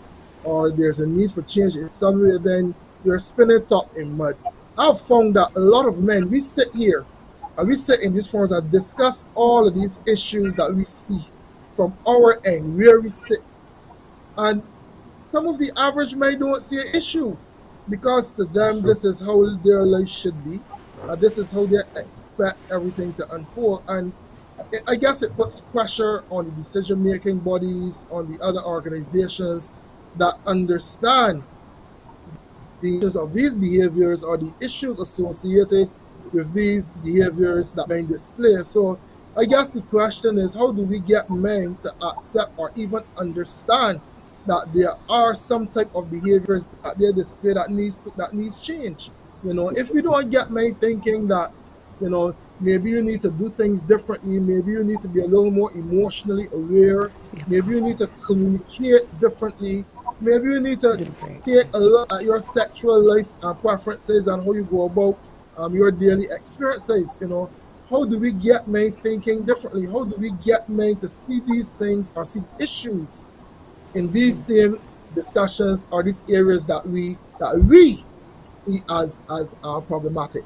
or there's a need for change in some way, then you're spinning top in mud. I've found that a lot of men, we sit here and we sit in these forums and discuss all of these issues that we see from our end, where we sit. And some of the average men don't see an issue because to them this is how their life should be. This is how they expect everything to unfold. And I guess it puts pressure on the decision making bodies, on the other organizations that understand the issues of these behaviors or the issues associated with these behaviors that men display. So I guess the question is, how do we get men to accept or even understand that there are some type of behaviors that they display that needs change? If we don't get men thinking that, maybe you need to do things differently, maybe you need to be a little more emotionally aware, maybe you need to communicate differently, maybe you need to take a look at your sexual life and preferences and how you go about your daily experiences. How do we get men thinking differently? How do we get men to see these things or see issues in these same discussions or these areas that we see as problematic?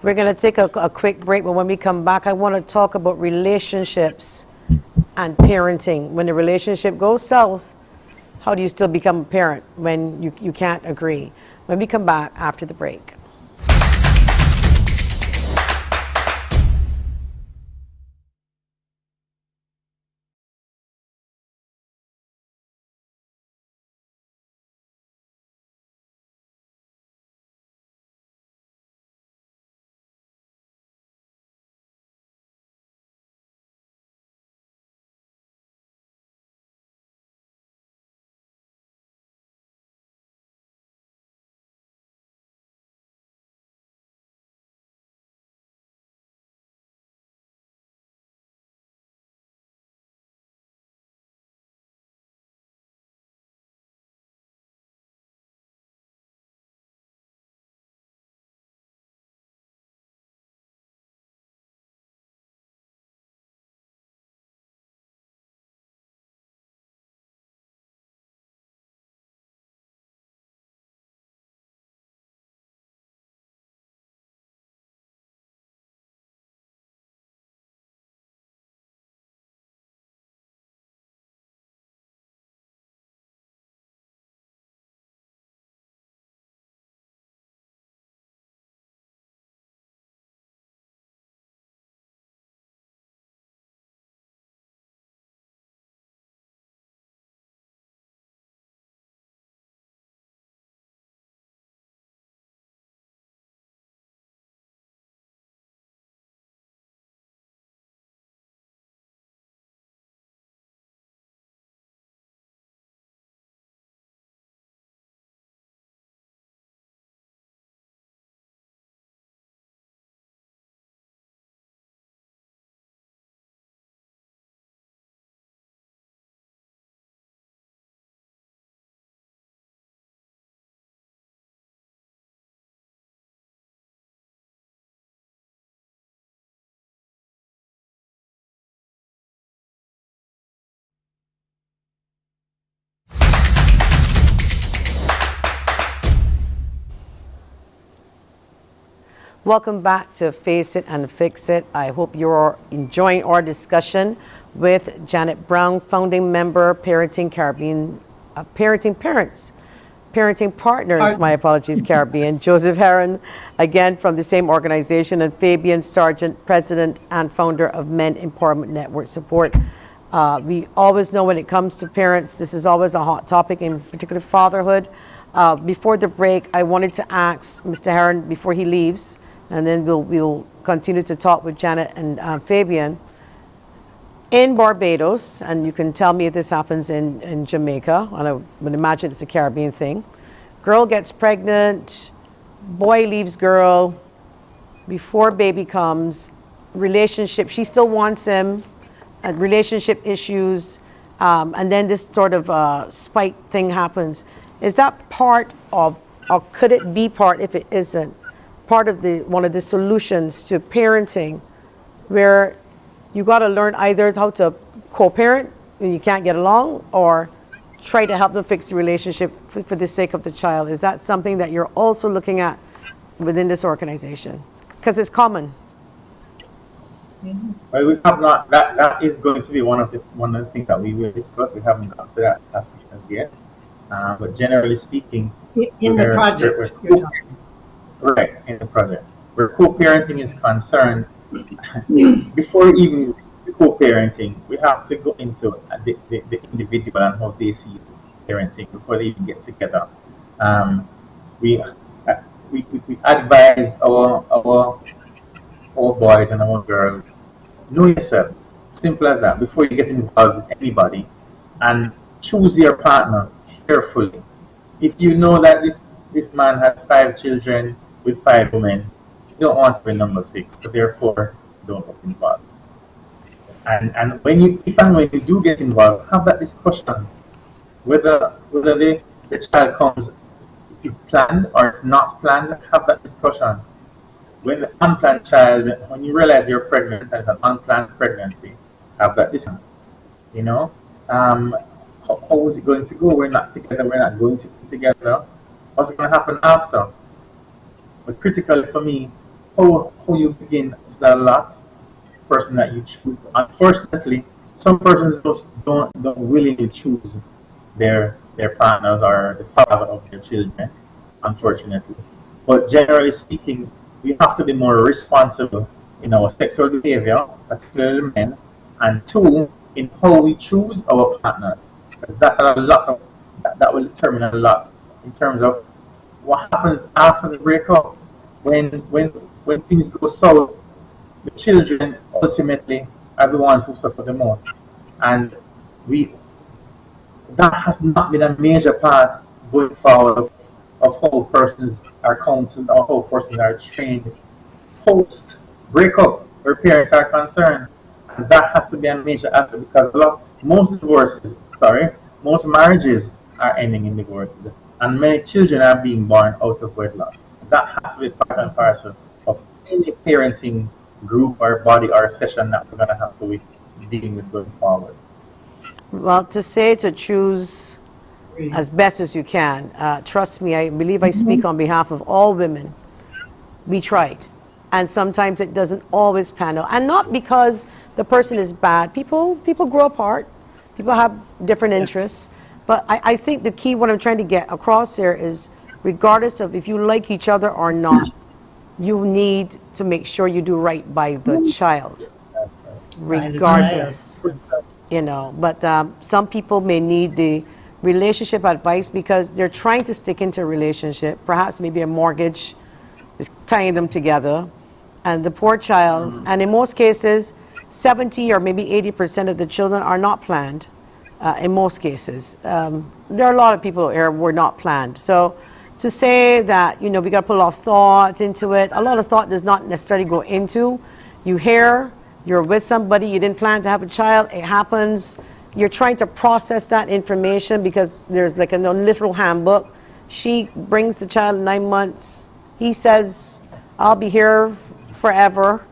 We're going to take a quick break, but when we come back, I want to talk about relationships and parenting. When the relationship goes south, how do you still become a parent when you can't agree? When we come back after the break. Welcome back to Face It and Fix It. I hope you're enjoying our discussion with Janet Brown, founding member, Parenting Caribbean, Parenting Parents, Parenting Partners, my apologies, Caribbean, Joseph Heron, again from the same organization, and Fabian Sargent, president and founder of Men Empowerment Network Support. We always know when it comes to parents, this is always a hot topic, in particular fatherhood. Before the break, I wanted to ask Mr. Heron before he leaves, and then we'll continue to talk with Janet and Fabian. In Barbados, and you can tell me if this happens in Jamaica, and I would imagine it's a Caribbean thing. Girl gets pregnant, boy leaves girl, before baby comes, relationship, she still wants him, relationship issues, and then this sort of spike thing happens. Is that part of, or could it be part, if it isn't, part of one of the solutions to parenting, where you got to learn either how to co-parent when you can't get along, or try to help them fix the relationship for the sake of the child? Is that something that you're also looking at within this organization? Because it's common. Well, we have not. That is going to be one of the things that we will discuss. We haven't got to that as yet. But generally speaking, in the project, right, in the project, where co-parenting is concerned, before even co-parenting, we have to go into the individual and how they see parenting before they even get together. We advise our boys and our girls, know yourself, simple as that, before you get involved with anybody, and choose your partner carefully. If you know that this man has 5 children with 5 women, you don't want to be number 6, so therefore don't get involved. And when you do get involved, have that discussion whether the child comes, is planned or it's not planned. Have that discussion. When the unplanned child, when you realize you're pregnant and it's an unplanned pregnancy, have that discussion. You know, how is it going to go? We're not together. We're not going to be together. What's going to happen after? But critically for me, how you begin is a lot. Person that you choose. Unfortunately, some persons just don't willingly choose their partners or the father of their children. Unfortunately, but generally speaking, we have to be more responsible in our sexual behavior, particularly men, and 2, in how we choose our partners. That will determine a lot in terms of what happens after the breakup. When things go south, the children ultimately are the ones who suffer the most. And that has not been a major part going forward of how persons are counseled or how persons are trained post breakup where parents are concerned. And that has to be a major aspect, because most marriages are ending in divorces, and many children are being born out of wedlock. That has to be part and parcel of any parenting group or body or session that we're going to have to be dealing with going forward. Well, to choose as best as you can, trust me, I believe I speak on behalf of all women. We tried, and sometimes it doesn't always pan out, and not because the person is bad. People grow apart, people have different interests, but I think the key, what I'm trying to get across here is, regardless of if you like each other or not, you need to make sure you do right by the child, regardless, you know. But some people may need the relationship advice because they're trying to stick into a relationship. Perhaps maybe a mortgage is tying them together, and the poor child, and in most cases, 70 or maybe 80% of the children are not planned. In most cases, there are a lot of people here who were not planned. So to say that, we got to put a lot of thought into it, a lot of thought does not necessarily go into. You're with somebody, you didn't plan to have a child, it happens. You're trying to process that information because there's like a literal handbook. She brings the child 9 months. He says, I'll be here forever.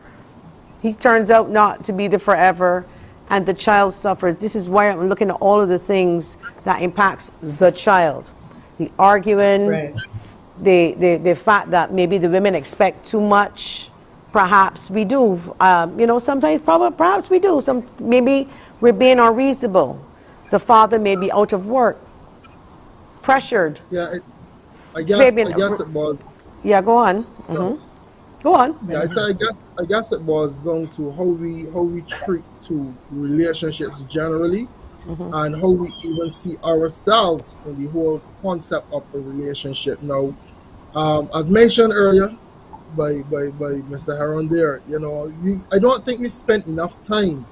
He turns out not to be the forever, and the child suffers. This is why I'm looking at all of the things that impacts the child. The arguing, the fact that maybe the women expect too much. Perhaps we do. Sometimes perhaps we do. Maybe we're being unreasonable. The father may be out of work, pressured. Yeah, I guess Maybe- it was. Yeah, go on. So, Go on. yeah, I guess it boils down to how we treat to relationships generally, and how we even see ourselves in the whole concept of a relationship. Now, as mentioned earlier by Mr. Heron there, I don't think we spent enough time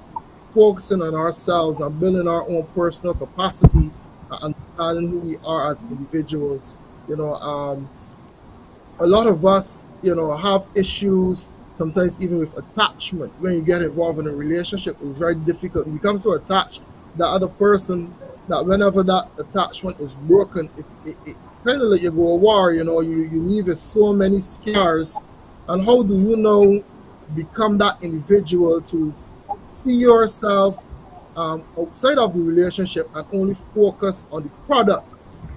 focusing on ourselves and building our own personal capacity and understanding who we are as individuals. A lot of us, have issues sometimes even with attachment. When you get involved in a relationship, it's very difficult. You become so attached to the other person that whenever that attachment is broken, it kind of like you go a war. You leave with so many scars. And how do you now become that individual to see yourself outside of the relationship and only focus on the product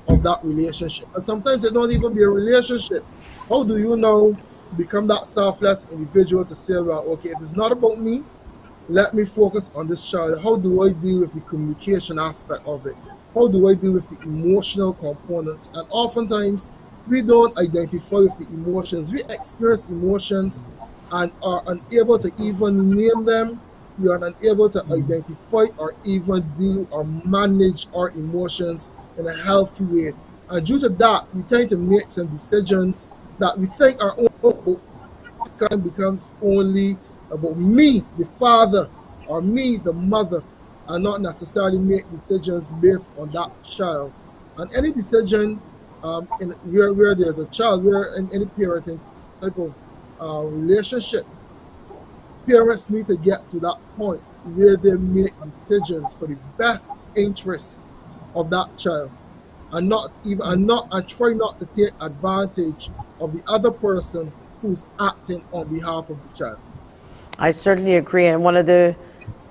of that relationship? And sometimes it don't even be a relationship. How do you now become that selfless individual to say, well, okay, it is not about me. Let me focus on this child. How do I deal with the communication aspect of it? How do I deal with the emotional components? And oftentimes, we don't identify with the emotions. We experience emotions and are unable to even name them. We are unable to identify or even deal or manage our emotions in a healthy way. And due to that, we tend to make some decisions that we think are only becomes only about me, the father, or me, the mother, and not necessarily make decisions based on that child. And any decision where there's a child, where in any parenting type of relationship, parents need to get to that point where they make decisions for the best interests of that child, and try not to take advantage of the other person who's acting on behalf of the child. I certainly agree. And one of the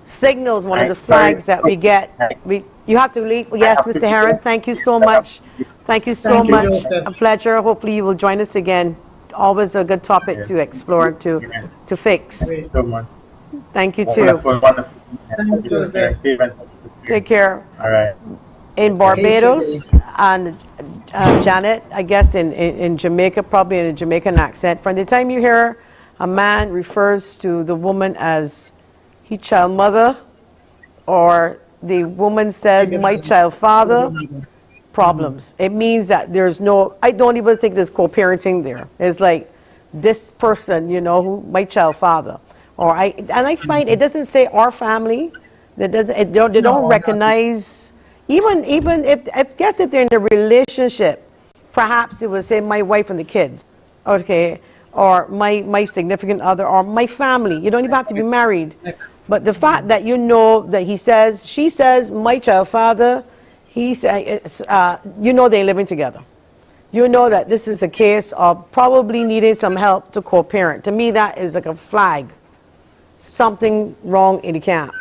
signals, one of the flags that we get, you have to leave. Yes, Mr. Heron, thank you so much. Thank you so Thank you, much. Joseph. A pleasure. Hopefully you will join us again. Always a good topic to explore, to fix. Great. So much. Thank you Wonderful, too. wonderful. Thanks, Joseph. Take care. All right. In Barbados, and Janet, I guess in Jamaica, probably in a Jamaican accent. From the time you hear a man refers to the woman as he child mother, or the woman says my child father, problems. It means that there's no, I don't even think there's co-parenting there. It's like this person, who my child father. And I find it doesn't say our family. They don't recognize. Even if I guess if they're in a relationship, perhaps it would say my wife and the kids, okay, or my significant other, or my family. You don't even have to be married, but the fact that she says my child father, he says, they're living together. You know that this is a case of probably needing some help to co-parent. To me, that is like a flag. Something wrong in the camp.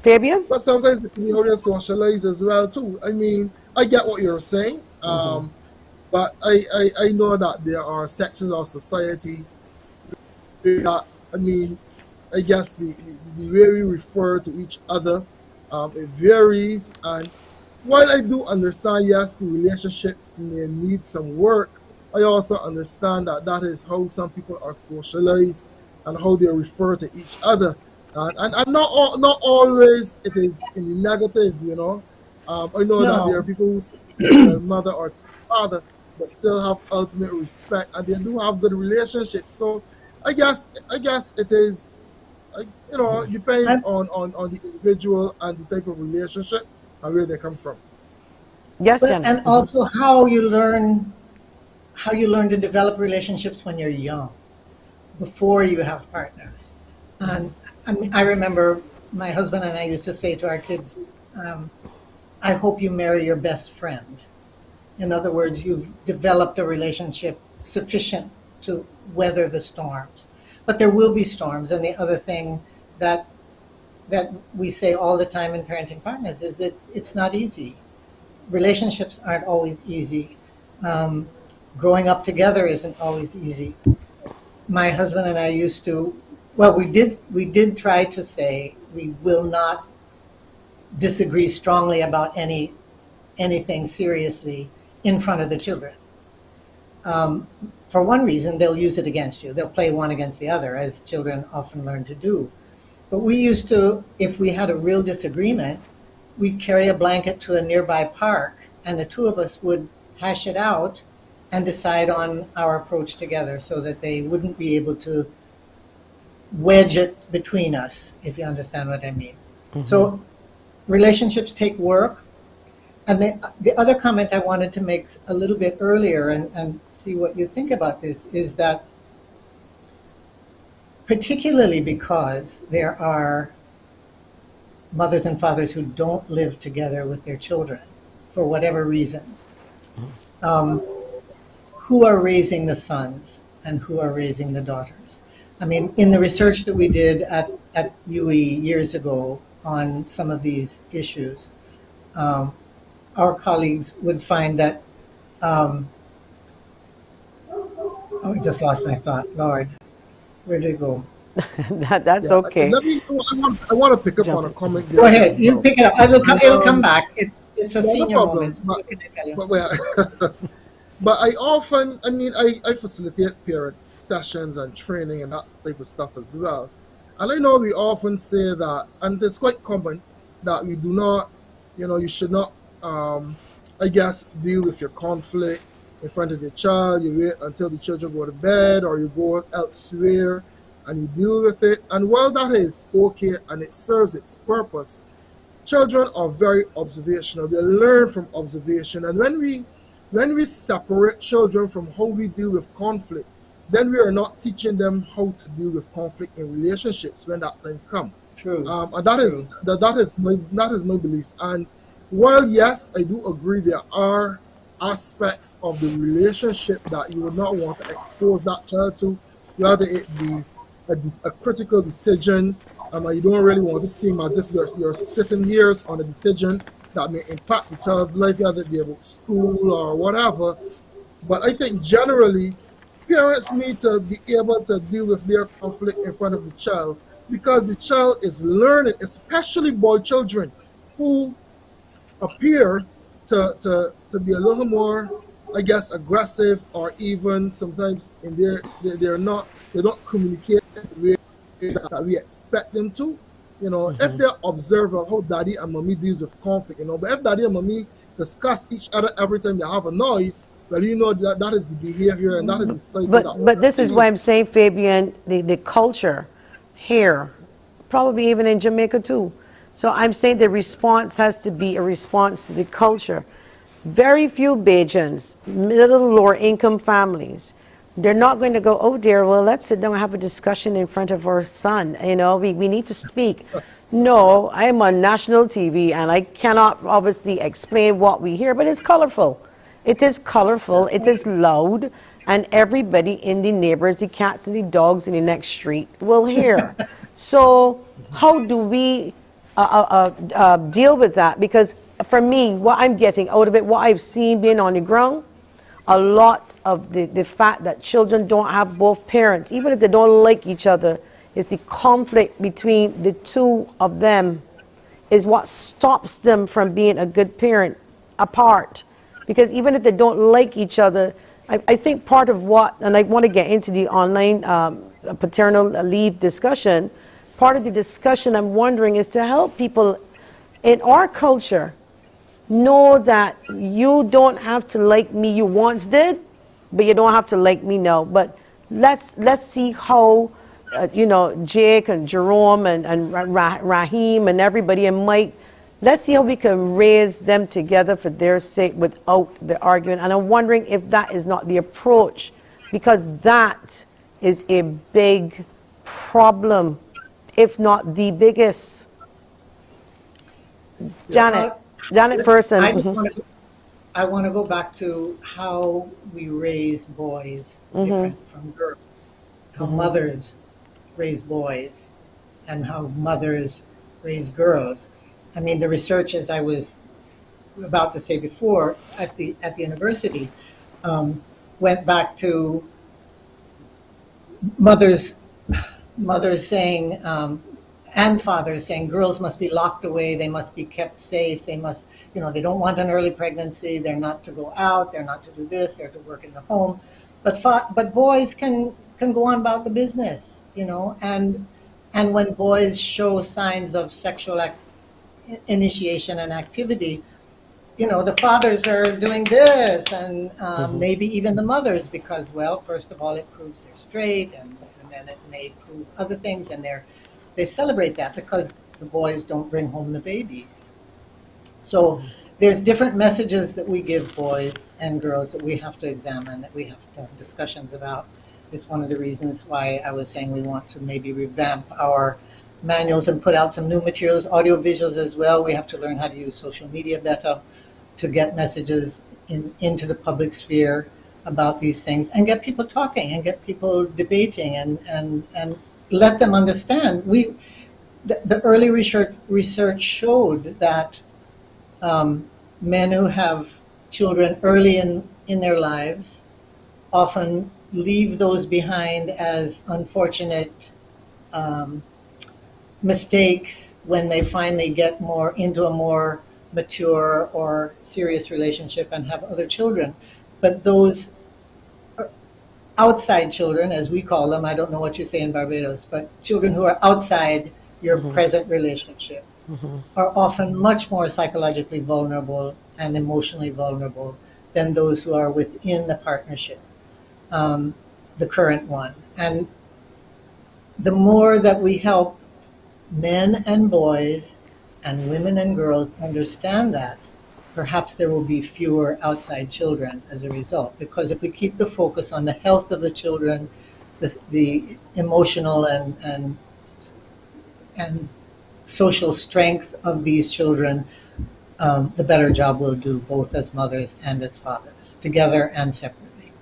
Fabian? But sometimes we how they socialize as well too. I mean, I get what you're saying, but I know that there are sections of society that, I guess the way we refer to each other, it varies. And while I do understand, yes, the relationships may need some work, I also understand that is how some people are socialized and how they refer to each other. And not always it is in the negative, I know that there are people who speak to their mother or father, but still have ultimate respect, and they do have good relationships. So I guess it is, it depends on the individual and the type of relationship and where they come from. Yes, Jen. And also how you learn to develop relationships when you're young, before you have partners. And I remember my husband and I used to say to our kids, I hope you marry your best friend. In other words, you've developed a relationship sufficient to weather the storms. But there will be storms. And the other thing that we say all the time in Parenting Partners is that it's not easy. Relationships aren't always easy. growing up together isn't always easy. My husband and I used to, well, we did try to say we will not disagree strongly about anything seriously in front of the children. For one reason, they'll use it against you. They'll play one against the other, as children often learn to do. But we used to, if we had a real disagreement, we'd carry a blanket to a nearby park, and the two of us would hash it out and decide on our approach together so that they wouldn't be able to wedge it between us, if you understand what I mean. So relationships take work. And the other comment I wanted to make a little bit earlier and see what you think about this is that particularly because there are mothers and fathers who don't live together with their children for whatever reasons, who are raising the sons and who are raising the daughters. I mean, in the research that we did at UE years ago on some of these issues, our colleagues would find that, I just lost my thought. Lord, where did it go? That's Yeah, okay. let me. I want to pick up on a Jump. comment Go there ahead, as you well. pick it up. It'll come back. It's a Yeah, no senior problem. moment. What can I tell you? But well, but I mean, I facilitate parent sessions and training and that type of stuff as well. And I know we often say that, and it's quite common that we do not, you should not, I guess, deal with your conflict in front of your child. You wait until the children go to bed or you go elsewhere and you deal with it. And while that is okay and it serves its purpose, children are very observational. They learn from observation. And when we separate children from how we deal with conflict, then we are not teaching them how to deal with conflict in relationships when that time comes. True. And that is True. that is my beliefs. And while yes, I do agree there are aspects of the relationship that you would not want to expose that child to, whether it be a critical decision, and you don't really want to seem as if you're splitting hairs on a decision that may impact the child's life, whether it be about school or whatever. But I think generally, parents need to be able to deal with their conflict in front of the child because the child is learning, especially boy children who appear to be a little more, I guess, aggressive or even sometimes in they don't communicate the way that we expect them to. If they observe how daddy and mommy deals with conflict, but if daddy and mommy discuss each other every time they have a noise, well, that is the behavior and that is the cycle that But this is continue. why I'm saying, Fabian, the culture here, probably even in Jamaica too. So I'm saying the response has to be a response to the culture. Very few Bajans, middle lower income families, they're not going to go, oh dear, well, let's sit down and have a discussion in front of our son. We need to speak. No, I am on national TV and I cannot obviously explain what we hear, but it's colorful. It is colorful, it is loud, and everybody in the neighbors, the cats and the dogs in the next street will hear. So how do we deal with that? Because for me, what I'm getting out of it, what I've seen being on the ground, a lot of the fact that children don't have both parents, even if they don't like each other, is the conflict between the two of them is what stops them from being a good parent apart. Because even if they don't like each other, I think part of what, and I want to get into the online paternal leave discussion, part of the discussion I'm wondering is to help people in our culture know that you don't have to like me. You once did, but you don't have to like me now. But let's see how Jake and Jerome and Raheem and everybody and Mike, let's see how we can raise them together for their sake without the argument. And I'm wondering if that is not the approach, because that is a big problem, if not the biggest. Janet Person. I want to go back to how we raise boys different from girls, how mothers raise boys and how mothers raise girls. I mean, the research, as I was about to say before, at the university, went back to mothers saying, and fathers saying girls must be locked away, they must be kept safe, they must, they don't want an early pregnancy, they're not to go out, they're not to do this, they're to work in the home. But boys can go on about the business, and when boys show signs of sexual initiation and activity, the fathers are doing this, and maybe even the mothers, because, well, first of all, it proves they're straight, and then it may prove other things, and they celebrate that because the boys don't bring home the babies. So there's different messages that we give boys and girls that we have to examine, that we have to have discussions about. It's one of the reasons why I was saying we want to maybe revamp our manuals and put out some new materials, audio visuals as well. We have to learn how to use social media better to get messages into the public sphere about these things, and get people talking and get people debating, and let them understand. The early research showed that men who have children early in their lives often leave those behind as unfortunate mistakes when they finally get into a more mature or serious relationship and have other children. But those outside children, as we call them, I don't know what you say in Barbados, but children who are outside your present relationship are often much more psychologically vulnerable and emotionally vulnerable than those who are within the partnership, the current one. And the more that we help men and boys and women and girls understand that, perhaps there will be fewer outside children as a result. Because if we keep the focus on the health of the children, the emotional and social strength of these children, the better job we'll do, both as mothers and as fathers, together and separately.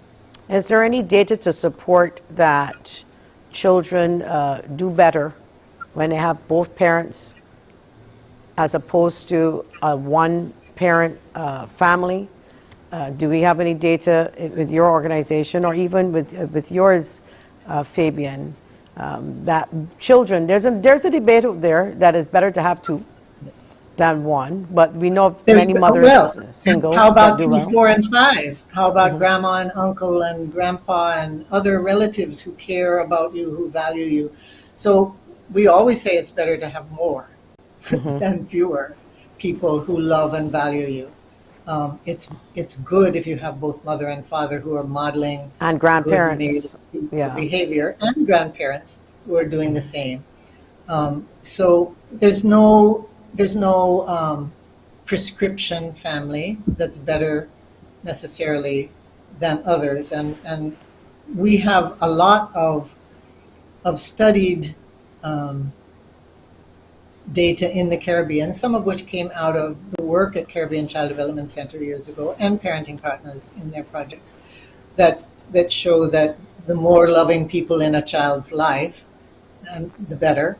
Is there any data to support that children do better when they have both parents as opposed to a one-parent family? Do we have any data with your organization, or even with yours, Fabian, that children, there's a debate out there that it's better to have two than one, but we know many mothers single. How about that do well. 4 and 5? How about grandma and uncle and grandpa and other relatives who care about you, who value you? So we always say it's better to have more than fewer people who love and value you. It's good if you have both mother and father who are modeling and grandparents behavior, and grandparents who are doing the same. So there's no prescription family that's better necessarily than others, and we have a lot of studied data in the Caribbean, some of which came out of the work at Caribbean Child Development Center years ago, and Parenting Partners in their projects, that show that the more loving people in a child's life, and the better,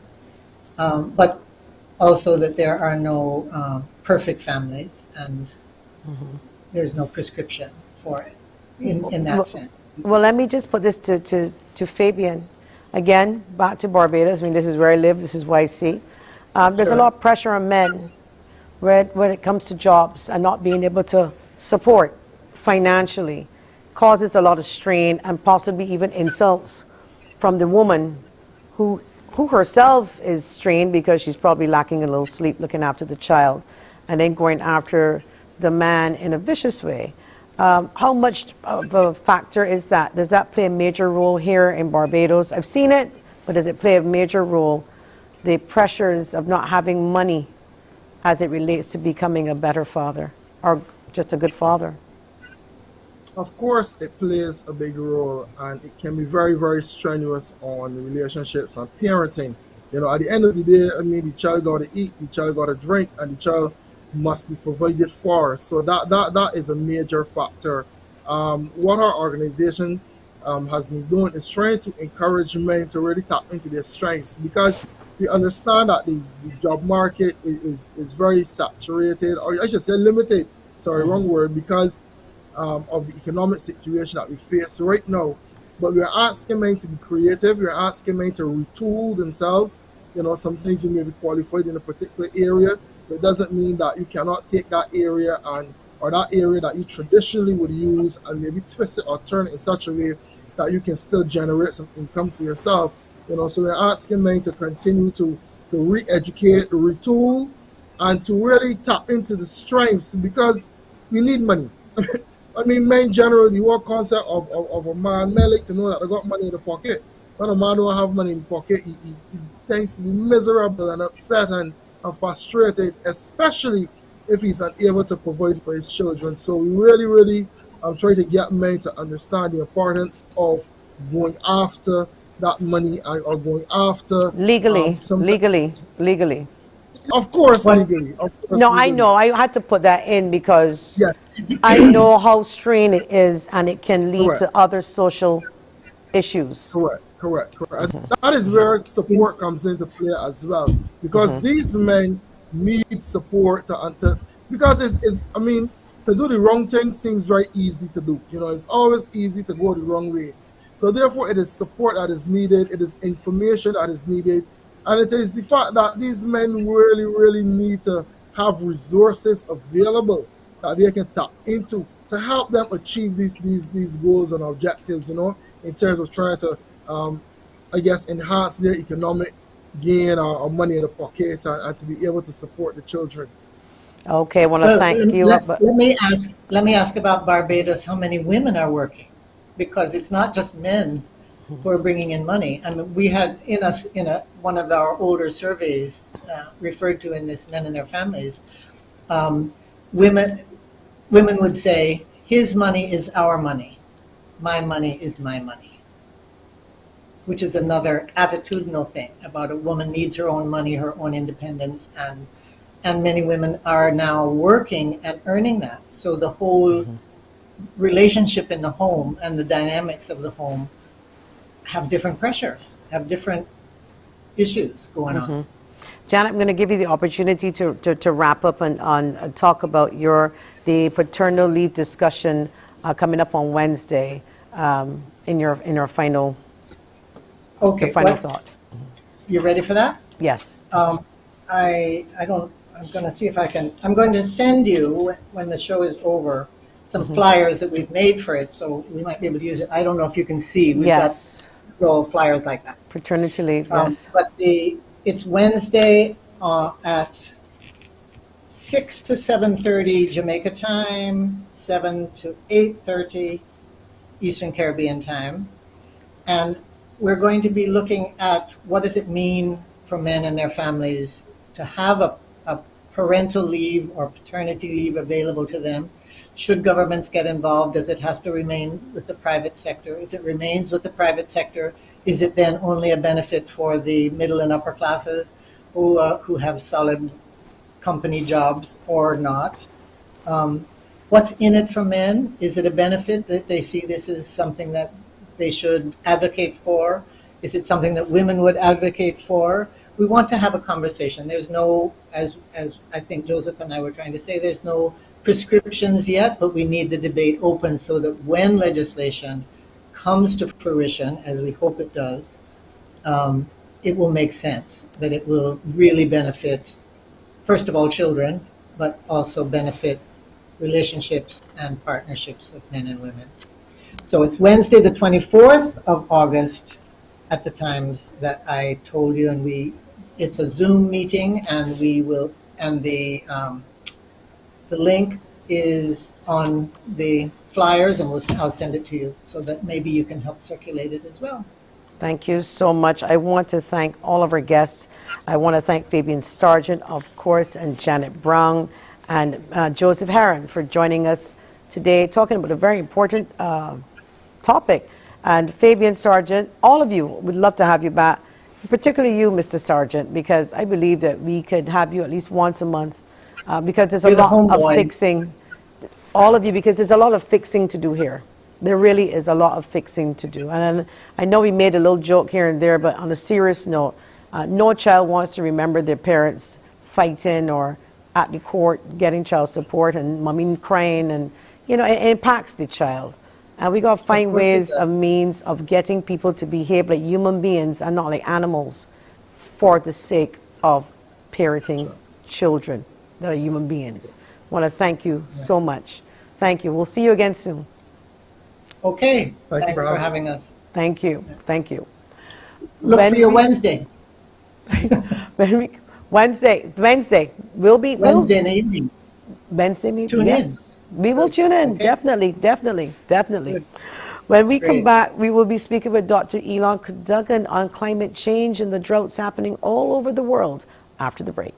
but also that there are no perfect families, and there's no prescription for it in that sense. Well, let me just put this to Fabian. Again, back to Barbados. I mean, this is where I live. This is why I see. There's a lot of pressure on men when it comes to jobs, and not being able to support financially causes a lot of strain, and possibly even insults from the woman who herself is strained because she's probably lacking a little sleep looking after the child, and then going after the man in a vicious way. How much of a factor is that? Does that play a major role here in Barbados? I've seen it, but does it play a major role, the pressures of not having money as it relates to becoming a better father, or just a good father? Of course, it plays a big role, and it can be very, very strenuous on relationships and parenting. At the end of the day, the child got to eat, the child got to drink, and the child must be provided for. So that is a major factor. What our organization has been doing is trying to encourage men to really tap into their strengths, because we understand that the job market is very saturated, or I should say limited. Sorry, wrong word, because of the economic situation that we face right now. But we're asking men to be creative. We're asking men to retool themselves. Some things you may be qualified in a particular area, but it doesn't mean that you cannot take that area or that area that you traditionally would use and maybe twist it or turn it in such a way that you can still generate some income for yourself. So we're asking men to continue to re-educate, retool, and to really tap into the strengths because we need money. I mean, men generally, the whole concept of a man like to know that they got money in the pocket. When a man don't have money in the pocket, he tends to be miserable and upset and frustrated, especially if he's unable to provide for his children. So we really, really try to get men to understand the importance of going after that money or going after Legally. Of course, What- legally. Of course, No, I legally. know. I had to put that in because Yes. I know how strained it is and it can lead Correct. to other social issues. Correct. And that is where support comes into play as well, because these men need support because I mean, to do the wrong thing seems very easy to do. It's always easy to go the wrong way. So therefore, it is support that is needed. It is information that is needed, and it is the fact that these men really, really need to have resources available that they can tap into to help them achieve these goals and objectives. In terms of trying to, I guess, enhance their economic gain or money in the pocket and to be able to support the children. Okay, I want to Well, thank you. let me ask about Barbados. How many women are working? Because it's not just men who are bringing in money. I mean, we had one of our older surveys referred to in this Men and Their Families. Women would say, "His money is our money. My money is my money," which is another attitudinal thing about a woman needs her own money, her own independence, and many women are now working and earning that. So the whole relationship in the home and the dynamics of the home have different pressures, have different issues going on. Janet, I'm going to give you the opportunity to wrap up and talk about the paternal leave discussion coming up on Wednesday in your final Okay, thoughts. you ready for that? Yes. I'm going to see if I can. I'm going to send you when the show is over some flyers that we've made for it, so we might be able to use it. I don't know if you can see. We've got little flyers like that. Paternity leave. Yes. But it's Wednesday at 6 to 7:30 Jamaica time, 7 to 8:30 Eastern Caribbean time, and we're going to be looking at what does it mean for men and their families to have a parental leave or paternity leave available to them. Should governments get involved? Does it have to remain with the private sector? If it remains with the private sector, is it then only a benefit for the middle and upper classes who have solid company jobs or not? What's in it for men? Is it a benefit that they see this as something that they should advocate for? Is it something that women would advocate for? We want to have a conversation. There's no, as I think Joseph and I were trying to say, there's no prescriptions yet, but we need the debate open so that when legislation comes to fruition, as we hope it does, it will make sense, that it will really benefit, first of all, children, but also benefit relationships and partnerships of men and women. So it's Wednesday, the 24th of August, at the times that I told you, and it's a Zoom meeting, and the link is on the flyers, and I'll send it to you so that maybe you can help circulate it as well. Thank you so much. I want to thank all of our guests. I want to thank Fabian Sargent, of course, and Janet Brown, and Joseph Heron for joining us today, talking about a very important topic. And Fabian Sargent, all of you, would love to have you back, particularly you, Mr. Sargent, because I believe that we could have you at least once a month, because there's a lot of fixing. All of you, because there's a lot of fixing to do here. There really is a lot of fixing to do. And I know we made a little joke here and there, but on a serious note, no child wants to remember their parents fighting or at the court getting child support and mommy crying and it impacts the child. And we got to find course it ways does. of means of getting people to behave like human beings and not like animals for the sake of parenting children that are human beings. I want to thank you so much. Thank you. We'll see you again soon. Okay, Thank you thanks for for having having us. Thank you. Thank you. Look When for your we- Wednesday, Wednesday. We'll Wednesday in the evening. Wednesday meeting. Tune in. Yes. We will tune in. Okay. Definitely. Good. When we come Great. back, we will be speaking with Dr. Elon Cadogan on climate change and the droughts happening all over the world after the break.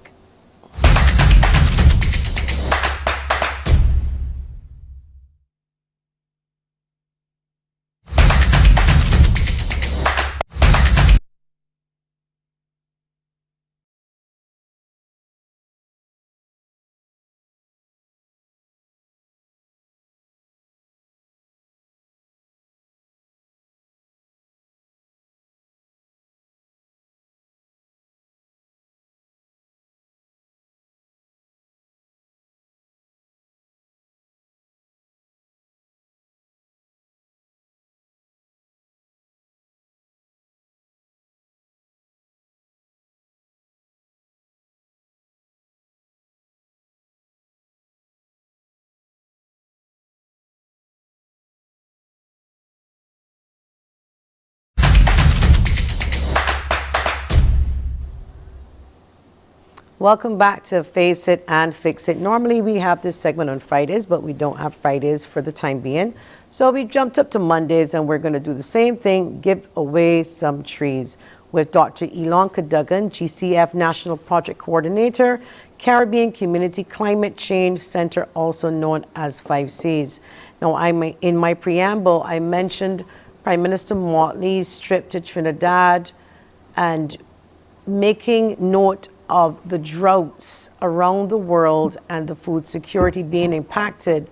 Welcome back to Face It and Fix It. Normally we have this segment on Fridays, but we don't have Fridays for the time being. So we jumped up to Mondays and we're going to do the same thing, give away some trees with Dr. Elon Cadogan, GCF National Project Coordinator, Caribbean Community Climate Change Center, also known as 5Cs. Now, in my preamble, I mentioned Prime Minister Motley's trip to Trinidad and making note of the droughts around the world and the food security being impacted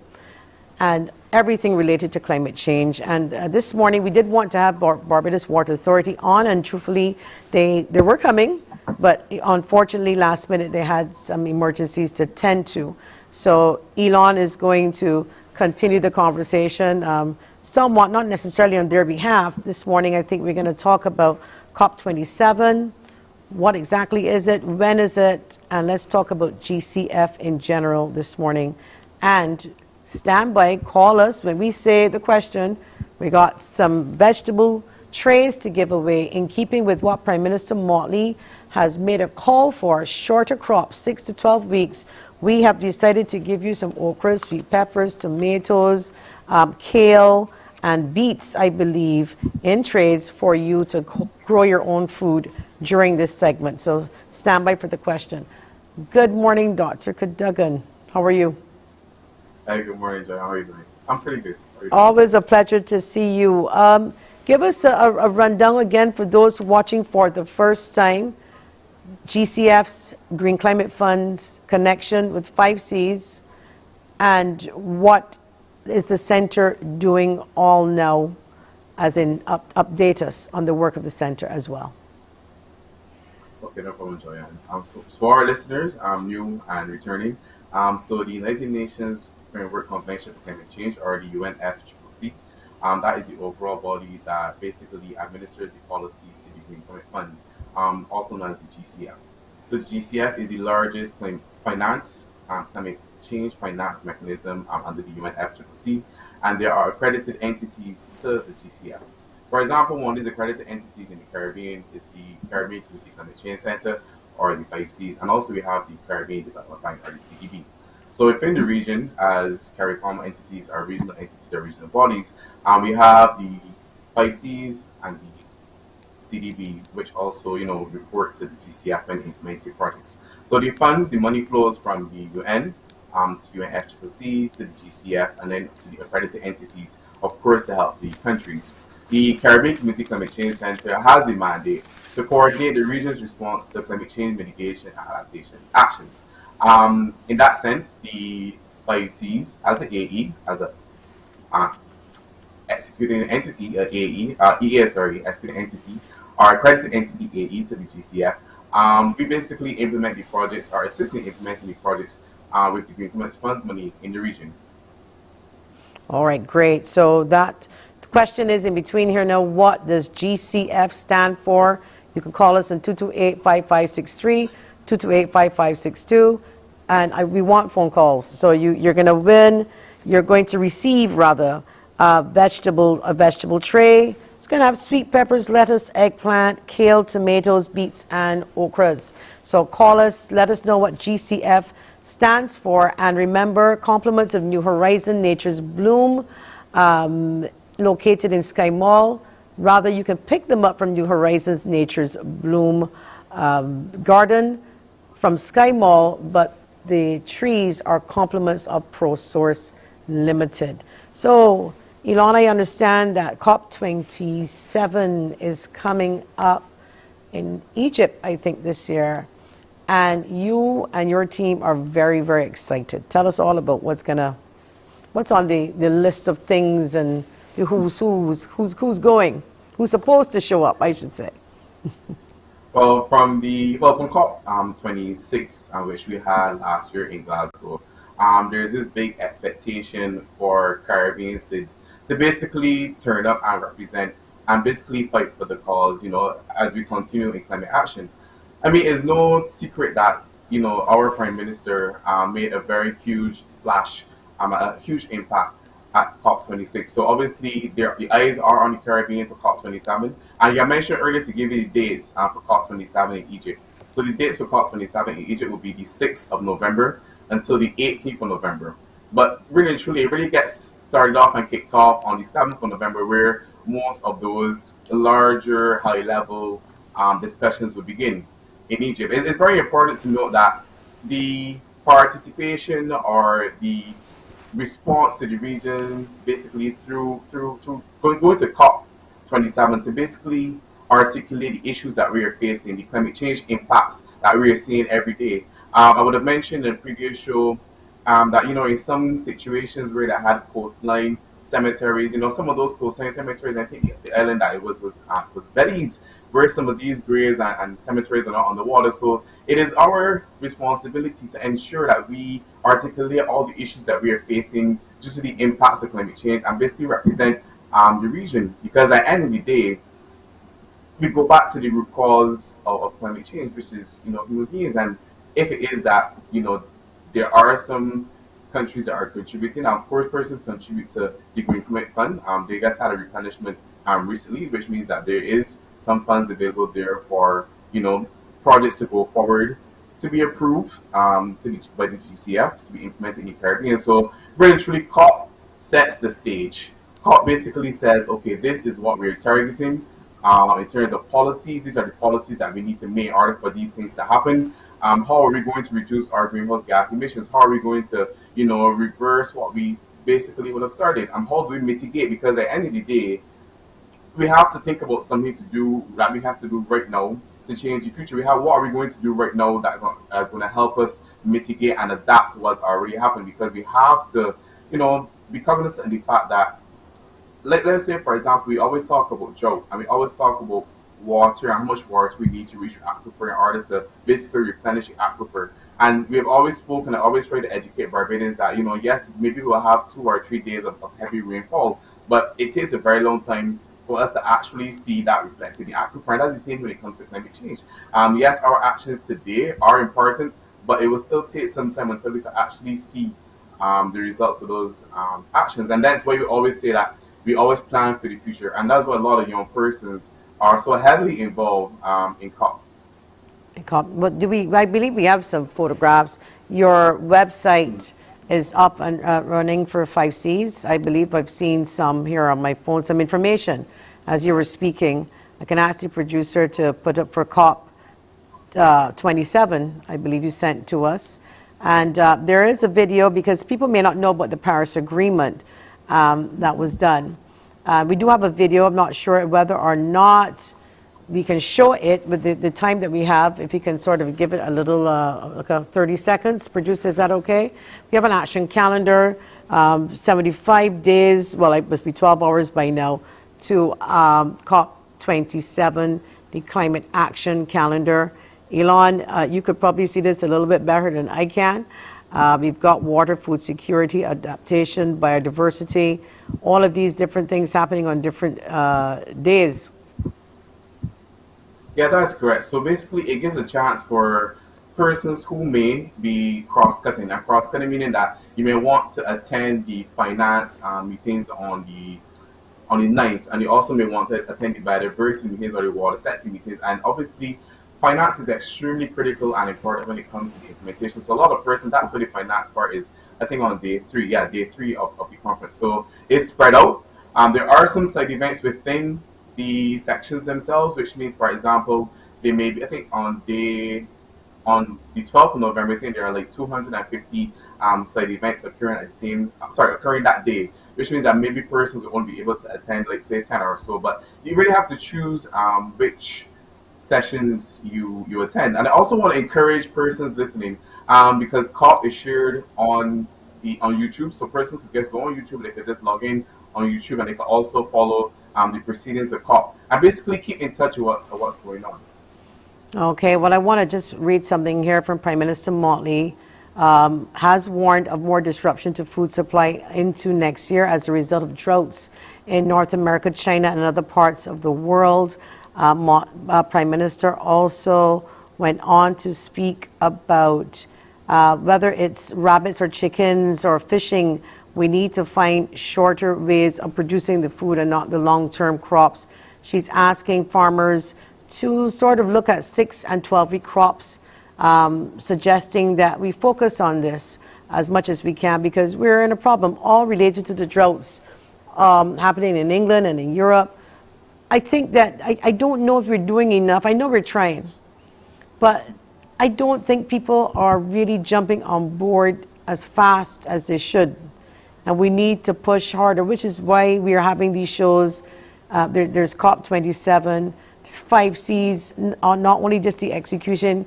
and everything related to climate change. And this morning we did want to have Barbados Water Authority on, and truthfully they were coming, but unfortunately last minute they had some emergencies to tend to. So Elon is going to continue the conversation somewhat, not necessarily on their behalf. This morning I think we're going to talk about COP27. What exactly is it? When is it? And let's talk about GCF in general this morning. And stand by, call us when we say the question. We got some vegetable trays to give away in keeping with what Prime Minister Motley has made a call for, shorter crops, 6 to 12 weeks. We have decided to give you some okras, sweet peppers, tomatoes, kale, and beets, I believe, in trays for you to grow your own food during this segment. So stand by for the question. Good morning, Dr. Cadogan. How are you? Hey, good morning, Joy. How are you doing? I'm pretty good. How are you doing? Always a pleasure to see you. Give us a rundown again for those watching for the first time. GCF's Green Climate Fund connection with 5Cs, and what is the center doing all now, as in update us on the work of the center as well. Okay, no problem, Joyanne. So for our listeners, new and returning, so the United Nations Framework Convention for Climate Change, or the UNFCCC, that is the overall body that basically administers the policies to the Green Climate Fund, also known as the GCF. So the GCF is the largest climate change finance mechanism under the UNFCCC, and there are accredited entities to the GCF. For example, one of these accredited entities in the Caribbean is the Caribbean Community Climate Change Center, or the 5Cs, and also we have the Caribbean Development Bank, or the CDB. So within the region, as CARICOM entities or regional bodies, we have the 5Cs and the CDB, which also, report to the GCF and implementing projects. So the funds, the money flows from the UN to UNFCCC, to the GCF, and then to the accredited entities, of course, to help the countries. The Caribbean Community Climate Change Center has a mandate to coordinate the region's response to climate change mitigation and adaptation actions. In that sense, the 5Cs as an AE, as a executing entity, executing entity, or accredited entity AE to the GCF. We basically implement the projects, or assist in implementing the projects with the Green Climate Funds money in the region. All right, great. So that question is in between here now. What does GCF stand for? You can call us on 228-5563, 228-5562, and we want phone calls. So you're going to win. You're going to receive rather a vegetable tray. It's going to have sweet peppers, lettuce, eggplant, kale, tomatoes, beets, and okras. So call us. Let us know what GCF stands for, and remember, compliments of New Horizon Nature's Bloom, located in Sky Mall. Rather, you can pick them up from New Horizons Nature's Bloom garden from Sky Mall, but the trees are compliments of ProSource Limited. So, Elon, I understand that COP27 is coming up in Egypt, I think, this year. And you and your team are very, very excited. Tell us all about what's on the list of things and who's going, who's supposed to show up, I should say. Well, from COP 26, which we had last year in Glasgow, there's this big expectation for Caribbean cities to basically turn up and represent and basically fight for the cause, as we continue in climate action. I mean, it's no secret that, our Prime Minister made a very huge splash, a huge impact at COP26. So obviously, the eyes are on the Caribbean for COP27. And I mentioned earlier to give you the dates for COP27 in Egypt. So the dates for COP27 in Egypt will be the 6th of November until the 18th of November. But really and truly, it really gets started off and kicked off on the 7th of November, where most of those larger, high-level discussions will begin in Egypt. It's very important to note that the participation or the response to the region, basically through going to COP27 to basically articulate the issues that we are facing, the climate change impacts that we are seeing every day. I would have mentioned in a previous show that in some situations where they had coastline cemeteries, some of those coastline cemeteries, I think the island that it was Belize, where some of these graves and cemeteries are not on the water. So it is our responsibility to ensure that we articulate all the issues that we are facing due to the impacts of climate change and basically represent the region. Because at the end of the day, we go back to the root cause of climate change, which is human beings. And if it is that there are some countries that are contributing, of course, persons contribute to the Green Commit Fund. They just had a replenishment recently, which means that there is some funds available there for projects to go forward to be approved by the GCF to be implemented in the Caribbean. So really truly, COP sets the stage. COP basically says, okay, this is what we're targeting in terms of policies. These are the policies that we need to make in order for these things to happen. How are we going to reduce our greenhouse gas emissions? How are we going to reverse what we basically would have started? How do we mitigate? Because at the end of the day, we have to think about something to do that we have to do right now to change the future. What are we going to do right now that is going to help us mitigate and adapt to what's already happened? Because we have to, be cognizant of the fact that, let's say, for example, we always talk about drought, and we always talk about water and how much water we need to reach the aquifer in order to basically replenish the aquifer. And we have always spoken and always tried to educate Barbadians that, yes, maybe we'll have 2 or 3 days of heavy rainfall, but it takes a very long time for us to actually see that reflected in the aquifer. And that's the same when it comes to climate change. Yes, our actions today are important, but it will still take some time until we can actually see the results of those actions. And that's why we always say that we always plan for the future. And that's why a lot of young persons are so heavily involved in COP. But I believe we have some photographs. Your website is up and running for 5Cs. I believe I've seen some here on my phone, some information as you were speaking. I can ask the producer to put up for COP 27, I believe you sent to us. And there is a video, because people may not know about the Paris Agreement that was done. We do have a video. I'm not sure whether or not we can show it with the time that we have. If you can sort of give it a little, like a 30 seconds. Producer, is that okay? We have an action calendar, 75 days, well, it must be 12 hours by now, to COP27, the climate action calendar. Elon, you could probably see this a little bit better than I can. We've got water, food security, adaptation, biodiversity, all of these different things happening on different days. Yeah, that's correct. So basically, it gives a chance for persons who may be cross-cutting. And cross-cutting meaning that you may want to attend the finance meetings on the ninth, and you also may want to attend the biodiversity meetings or the water safety meetings. And obviously, finance is extremely critical and important when it comes to the implementation. So a lot of persons, that's where the finance part is, I think on day three of the conference. So it's spread out. There are some side events within the sections themselves, which means, for example, they may be, I think on the 12th of November, I think there are like 250 side events occurring that day, which means that maybe persons will only be able to attend, like say 10 or so. But you really have to choose which sessions you attend. And I also want to encourage persons listening, because COP is shared on YouTube. So persons can just go on YouTube, they can just log in on YouTube, and they can also follow the proceedings of COP and basically keep in touch with what's going on. Okay, well, I want to just read something here from Prime Minister Motley. Has warned of more disruption to food supply into next year as a result of droughts in North America, China, and other parts of the world. Prime Minister also went on to speak about whether it's rabbits or chickens or fishing, we need to find shorter ways of producing the food and not the long-term crops. She's asking farmers to sort of look at 6 and 12-week crops, suggesting that we focus on this as much as we can because we're in a problem all related to the droughts happening in England and in Europe. I think that I don't know if we're doing enough. I know we're trying, but I don't think people are really jumping on board as fast as they should. And we need to push harder, which is why we are having these shows. There's COP27, 5Cs, not only just the execution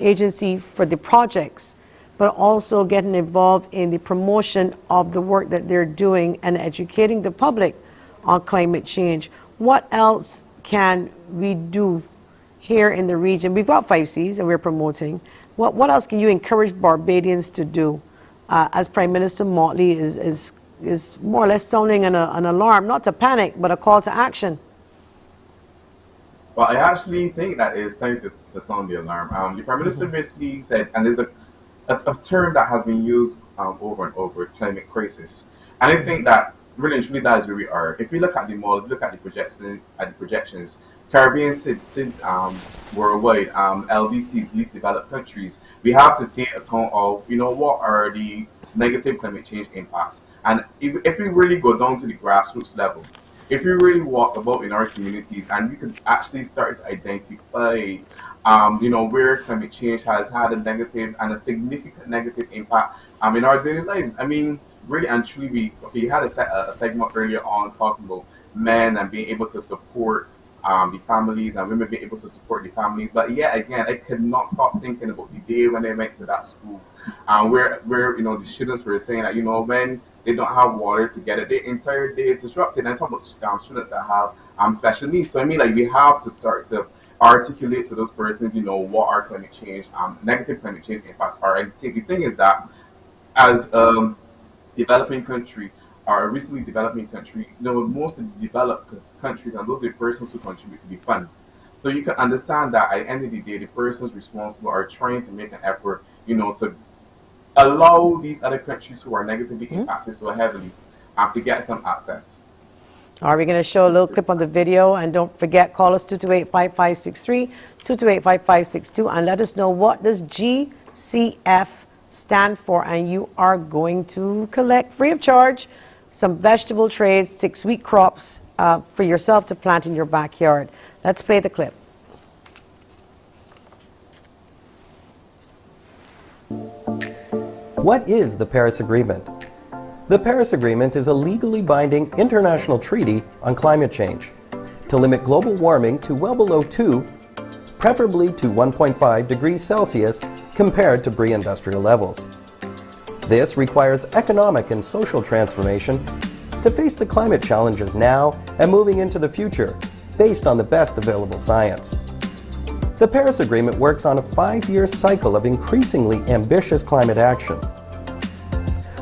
agency for the projects, but also getting involved in the promotion of the work that they're doing and educating the public on climate change. What else can we do here in the region? We've got 5Cs and we're promoting. What else can you encourage Barbadians to do? As Prime Minister Motley is more or less sounding an alarm, not to panic, but a call to action. Well, I actually think that is time to sound the alarm. The Prime Minister basically said, and there's a term that has been used over and over, climate crisis. And I think that really and truly that is where we are. If we look at the models, look at the projections, Caribbean cities worldwide, LDCs, least developed countries, we have to take account of, what are the negative climate change impacts. And if we really go down to the grassroots level, if we really walk about in our communities and we could actually start to identify, where climate change has had a negative and a significant negative impact in our daily lives. I mean, really and truly, we had a segment earlier on talking about men and being able to support the families and women being able to support the families. But yeah, again, I could not stop thinking about the day when they went to that school, where the students were saying that when they don't have water to get it, the entire day is disrupted. And I talk about students that have special needs. So I mean, like we have to start to articulate to those persons, what our climate change, negative climate change impacts are. And the thing is that as developing country, or a recently developing country, most of the developed countries and those are the persons who contribute to the fund. So you can understand that at the end of the day, the persons responsible are trying to make an effort, to allow these other countries who are negatively impacted so heavily to get some access. Are we going to show a little clip on the video? And don't forget, call us 228-5563, 228-5562, and let us know what does GCF stand for. And you are going to collect free of charge some vegetable trays, 6-week crops for yourself to plant in your backyard. Let's play the clip. What is the Paris Agreement? The Paris Agreement is a legally binding international treaty on climate change to limit global warming to well below 2, preferably to 1.5 degrees Celsius compared to pre-industrial levels. This requires economic and social transformation to face the climate challenges now and moving into the future based on the best available science. The Paris Agreement works on a 5-year cycle of increasingly ambitious climate action.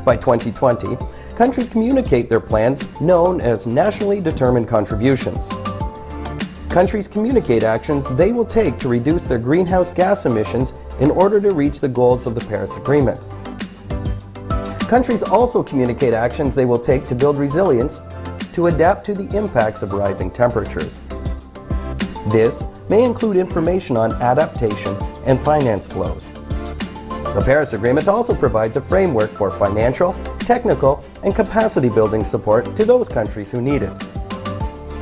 By 2020, countries communicate their plans known as nationally determined contributions. Countries communicate actions they will take to reduce their greenhouse gas emissions in order to reach the goals of the Paris Agreement. Countries also communicate actions they will take to build resilience to adapt to the impacts of rising temperatures. This may include information on adaptation and finance flows. The Paris Agreement also provides a framework for financial, technical, and capacity building support to those countries who need it.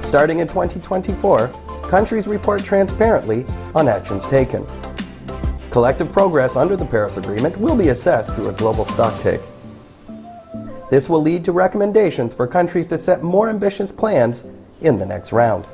Starting in 2024, countries report transparently on actions taken. Collective progress under the Paris Agreement will be assessed through a global stocktake. This will lead to recommendations for countries to set more ambitious plans in the next round.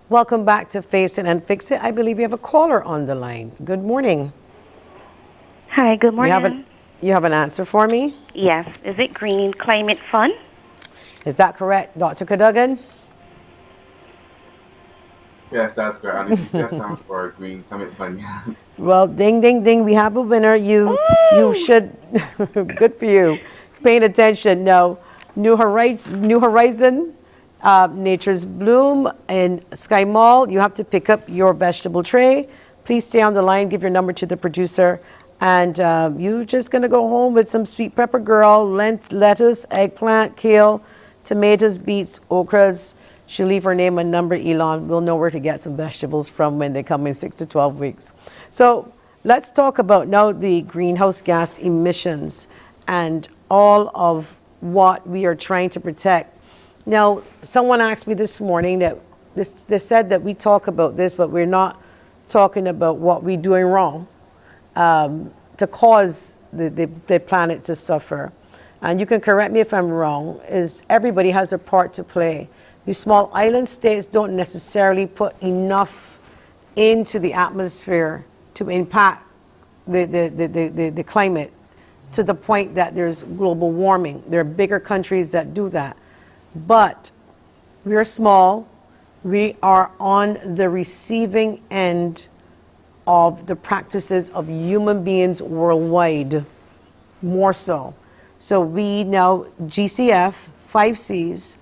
Welcome back to Face It and Fix It. I believe you have a caller on the line. Good morning. Hi, good morning. You have an answer for me? Yes. Is it Green Climate Fund? Is that correct, Dr. Cadogan? Yes, that's correct. And the GCF stands for Green Climate Fund. Well, ding, ding, ding. We have a winner. You should, good for you. Paying attention. No, New Horizon, Nature's Bloom in Sky Mall. You have to pick up your vegetable tray. Please stay on the line. Give your number to the producer. And you're just going to go home with some sweet pepper girl, lettuce, eggplant, kale, tomatoes, beets, okras. She'll leave her name and number, Elon. We'll know where to get some vegetables from when they come in 6 to 12 weeks. So let's talk about now the greenhouse gas emissions and all of what we are trying to protect. Now, someone asked me this morning that they said that we talk about this, but we're not talking about what we're doing wrong to cause the planet to suffer. And you can correct me if I'm wrong, is everybody has a part to play. These small island states don't necessarily put enough into the atmosphere to impact the climate to the point that there's global warming. There are bigger countries that do that. But we are small. We are on the receiving end of the practices of human beings worldwide, more so. So we now, GCF, 5Cs,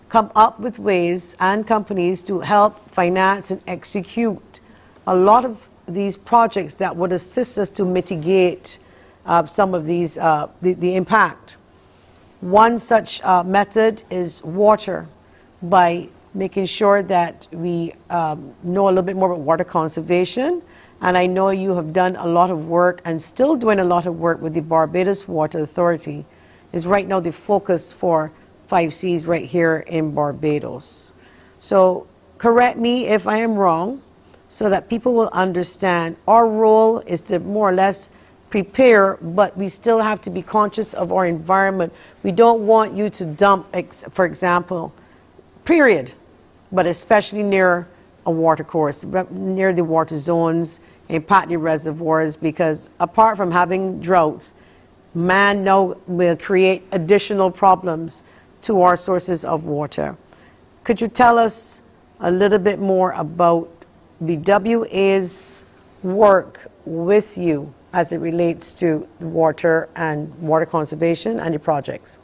come up with ways and companies to help finance and execute a lot of these projects that would assist us to mitigate some of these, the impact. One such method is water, by making sure that we know a little bit more about water conservation And I know you have done a lot of work and still doing a lot of work with the Barbados Water Authority. Is right now the focus for 5Cs right here in Barbados. So correct me if I am wrong, so that people will understand our role is to more or less prepare, but we still have to be conscious of our environment. We don't want you to dump, for example, period, but especially near a water course, near the water zones, impact the reservoirs, because apart from having droughts, man now will create additional problems to our sources of water. Could you tell us a little bit more about the WA's work with you as it relates to water and water conservation and the projects?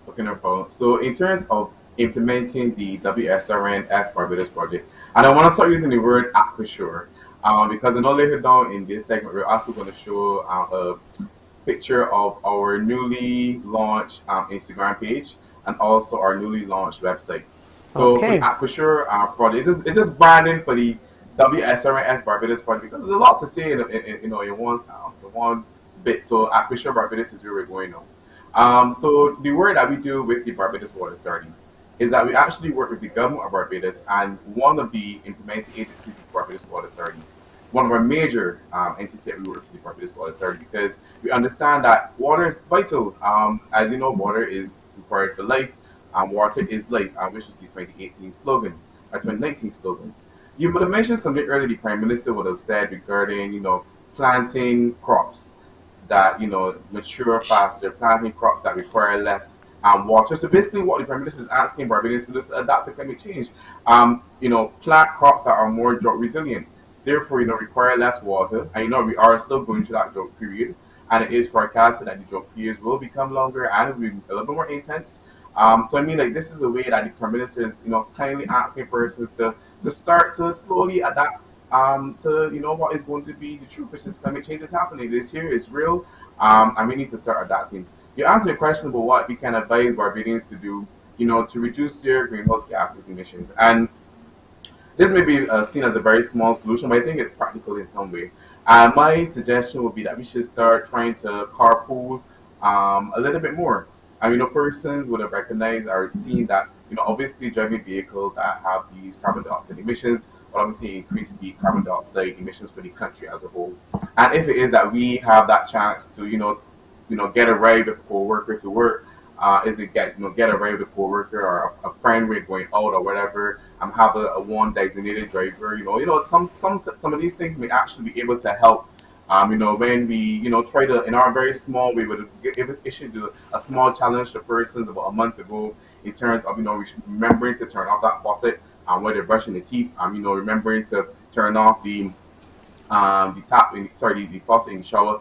Okay, no problem. So in terms of implementing the WSRN as Barbados project, and I want to start using the word aquasure, because I know later down in this segment we're also going to show a picture of our newly launched Instagram page and also our newly launched website. So Okay. the aquasure project is just branding for the WSRN Barbados project, because there's a lot to say in one bit. So aquasure Barbados is where we're going now. So the work that we do with the Barbados Water Authority is that we actually work with the government of Barbados and one of the implementing agencies of Barbados Water Authority, one of our major entities that we work with the Barbados Water Authority, because we understand that water is vital. As you know, water is required for life. Water is life, which is the 2018 slogan, or 2019 slogan. You would have mentioned something earlier. The Prime Minister would have said regarding, planting crops that mature faster, planting crops that require less water. So basically, what the Prime Minister is asking Barbadians to do is adapt to climate change. Plant crops that are more drought resilient, therefore require less water. And we are still going through that drought period, and it is forecasted that the drought periods will become longer and it will be a little bit more intense. So this is a way that the Prime Minister is kindly asking persons to start to slowly adapt to what is going to be the truth, which is climate change is happening. This year is real, and we need to start adapting. You answered a question about what we can advise Barbadians to do, to reduce their greenhouse gases emissions. And this may be seen as a very small solution, but I think it's practical in some way. My suggestion would be that we should start trying to carpool a little bit more. Persons would have recognized or seen that, obviously driving vehicles that have these carbon dioxide emissions will obviously increase the carbon dioxide emissions for the country as a whole. And if it is that we have that chance to, get a ride with a co-worker to work, get a ride with a co-worker or a friend we're going out or whatever, have a one designated driver, some of these things may actually be able to help. When we, try to, in our very small way, we issued a small challenge to persons about a month ago in terms of, remembering to turn off that faucet when they're brushing the teeth, remembering to turn off the faucet in the shower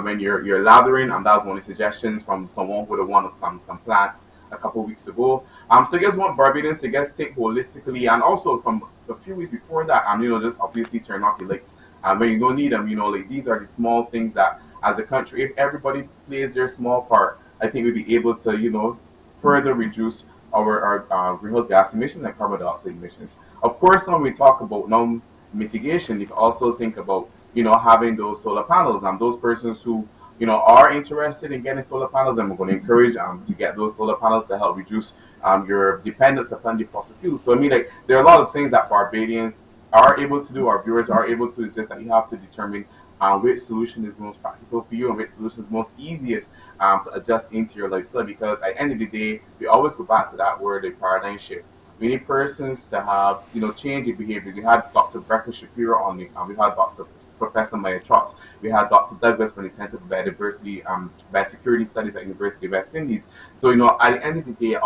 when you're lathering. That was one of the suggestions from someone who would have wanted some plants a couple of weeks ago. So I guess want Barbadians to think holistically, and also from a few weeks before that, just obviously turn off the lights when you don't need them. These are the small things that, as a country, if everybody plays their small part, I think we'll be able to, further reduce our greenhouse gas emissions and carbon dioxide emissions. Of course, when we talk about mitigation, you can also think about, having those solar panels. Those persons who, are interested in getting solar panels, and we're going to encourage to get those solar panels to help reduce your dependence upon the fossil fuels. So there are a lot of things that Barbadians are able to do, our viewers are able to. It's just that you have to determine which solution is most practical for you and which solution is most easiest to adjust into your lifestyle. Because at the end of the day, we always go back to that word, a paradigm shift. We need persons to have, change in behavior. We had Dr. Brecken Shapiro on the, we had Professor Maya Trotz, we had Dr. Douglas from the Center for Biosecurity Studies at University of West Indies. So, at the end of the day,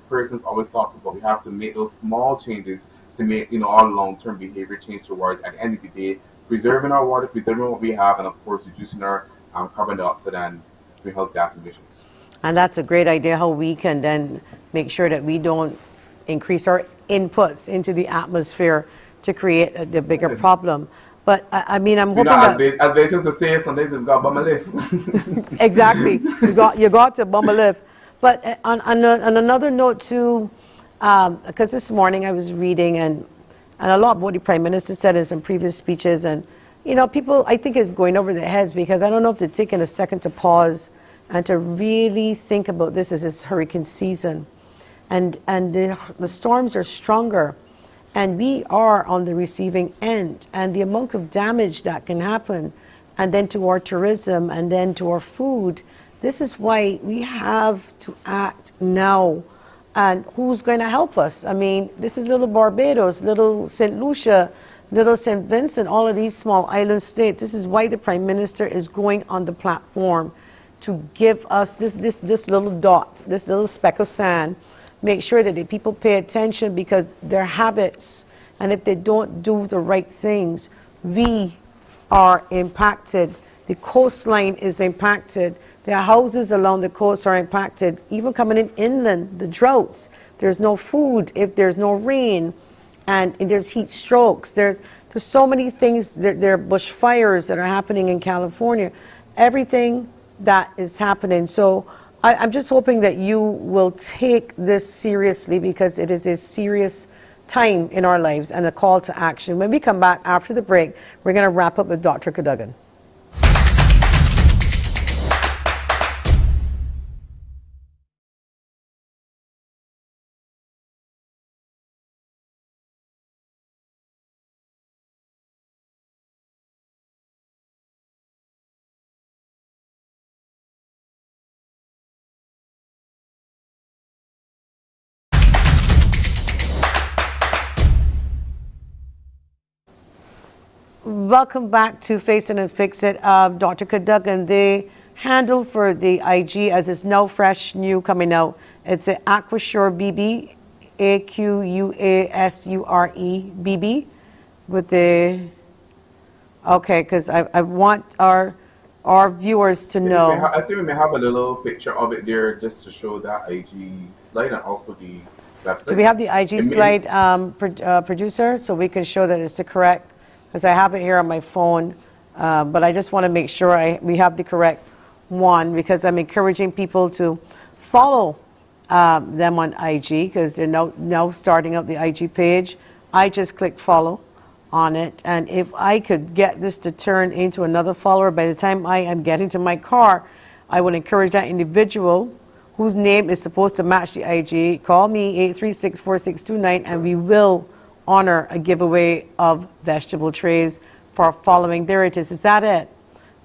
persons always talk about we have to make those small changes to make, our long-term behavior change towards, at the end of the day, preserving our water, preserving what we have, and of course, reducing our carbon dioxide and greenhouse gas emissions. And that's a great idea, how we can then make sure that we don't increase our inputs into the atmosphere to create the bigger problem. But I'm hoping as they just say, sometimes it's got bum a lift. Exactly, you got to bum a lift. But on another note too, because this morning I was reading, and and a lot of what the Prime Minister said in some previous speeches. And, you know, people, I think, is going over their heads because I don't know if they're taking a second to pause and to really think about this as this hurricane season. And the storms are stronger. And we are on the receiving end. And the amount of damage that can happen, and then to our tourism, and then to our food, this is why we have to act now. And who's going to help us? I mean, this is little Barbados, little St. Lucia, little St. Vincent, all of these small island states. This is why the Prime Minister is going on the platform to give us this little dot, this little speck of sand. Make sure that the people pay attention because their habits, and if they don't do the right things, we are impacted. The coastline is impacted. The houses along the coast are impacted. Even coming in inland, the droughts. There's no food if there's no rain, and there's heat strokes. There's so many things. There are bushfires that are happening in California. Everything that is happening. So I'm just hoping that you will take this seriously because it is a serious time in our lives and a call to action. When we come back after the break, we're going to wrap up with Dr. Cadogan. Welcome back to Face It and Fix It. Dr. Cadogan, the handle for the IG, as it's now fresh, new coming out, it's an Aquasure BB, AQUASURE BB, with the, okay, because I want our viewers to know. I think we may have a little picture of it there just to show that IG slide and also the website. Do we have the IG slide, producer, so we can show that it's the correct? Because I have it here on my phone, but I just want to make sure we have the correct one because I'm encouraging people to follow them on IG because they're now starting up the IG page. I just clicked follow on it, and if I could get this to turn into another follower by the time I am getting to my car, I would encourage that individual whose name is supposed to match the IG, call me 836-4629, and we will honor a giveaway of vegetable trays for following. There it is. Is that it?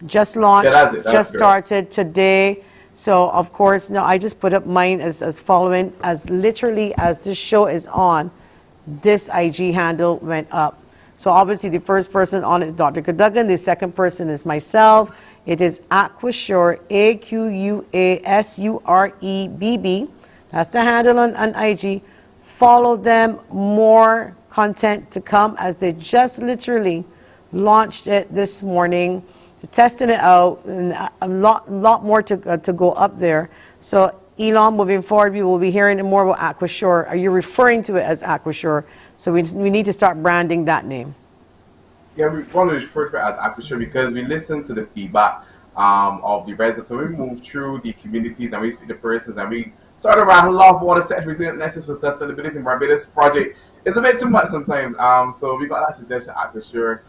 Just launched, yeah, that's it. That's just started today. So of course, now I just put up mine as following, as literally as this show is on, this IG handle went up. So obviously the first person on it is Dr. Cadogan. The second person is myself. It is Aquasure, AQUASURE BB. That's the handle on IG. Follow them. More content to come as they just literally launched it this morning. They're testing it out, and a lot more to go up there. So Elon, moving forward, we will be hearing more about Aquasure. Are you referring to it as Aquasure? So we need to start branding that name. Yeah, we want to refer to it as Aquasure because we listen to the feedback of the residents. So we move through the communities and we speak to persons and we start around a lot of water sector resilience for sustainability in Barbados project. It's a bit too much sometimes. So we got that suggestion Aquasure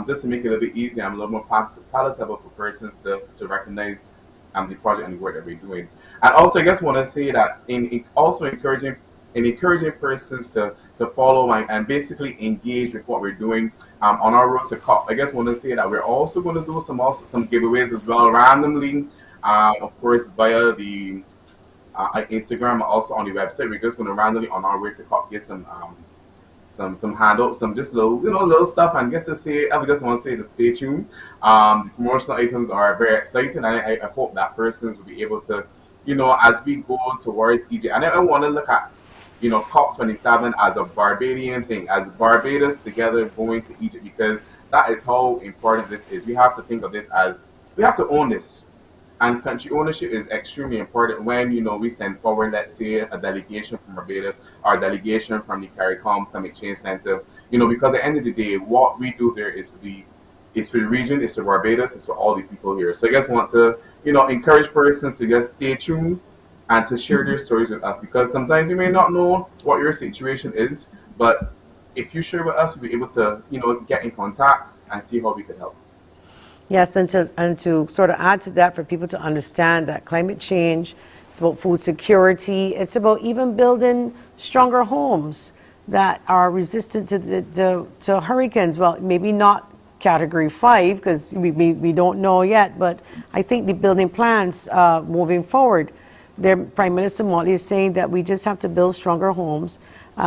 just to make it a little bit easier and a little more palatable for persons to recognize the project and the work that we're doing. And also, I guess want to say that in also encouraging persons to follow and basically engage with what we're doing on our road to COP. I guess want to say that we're also going to do some giveaways as well randomly, of course via the Instagram, also on the website. We're just going to randomly on our way to COP get some handouts, some just little stuff, and just to say, I just want to say to stay tuned. The promotional items are very exciting, and I hope that persons will be able to, as we go towards Egypt, and I want to look at, COP27 as a Barbadian thing, as Barbados together going to Egypt, because that is how important this is. We have to think of this as, we have to own this. And country ownership is extremely important when, we send forward, let's say, a delegation from Barbados or a delegation from the CARICOM Climate Change Center, because at the end of the day, what we do there is for the region, it's for Barbados, it's for all the people here. So I just want to, encourage persons to just stay tuned and to share their stories with us, because sometimes you may not know what your situation is, but if you share with us, we'll be able to, get in contact and see how we could help. Yes, and to sort of add to that, for people to understand that climate change, it's about food security, it's about even building stronger homes that are resistant to hurricanes. Well, maybe not Category 5, because we don't know yet, but I think the building plans moving forward, Prime Minister Motley is saying that we just have to build stronger homes,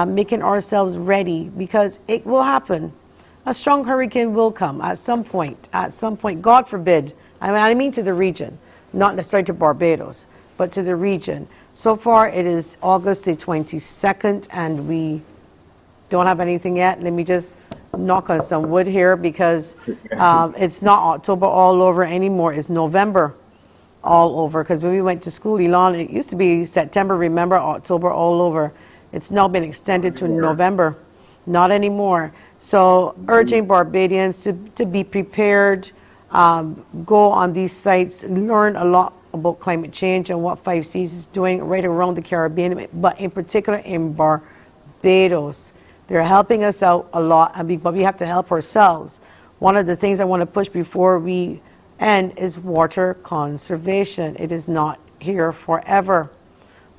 making ourselves ready, because it will happen. A strong hurricane will come at some point, God forbid. I mean to the region, not necessarily to Barbados, but to the region. So far, it is August the 22nd, and we don't have anything yet. Let me just knock on some wood here, because it's not October all over anymore. It's November all over, because when we went to school, Elon, it used to be September, remember, October all over. It's now been extended to November. Not anymore. So urging Barbadians to be prepared, go on these sites, learn a lot about climate change and what 5Cs is doing right around the Caribbean, but in particular in Barbados. They're helping us out a lot, but we have to help ourselves. One of the things I want to push before we end is water conservation. It is not here forever.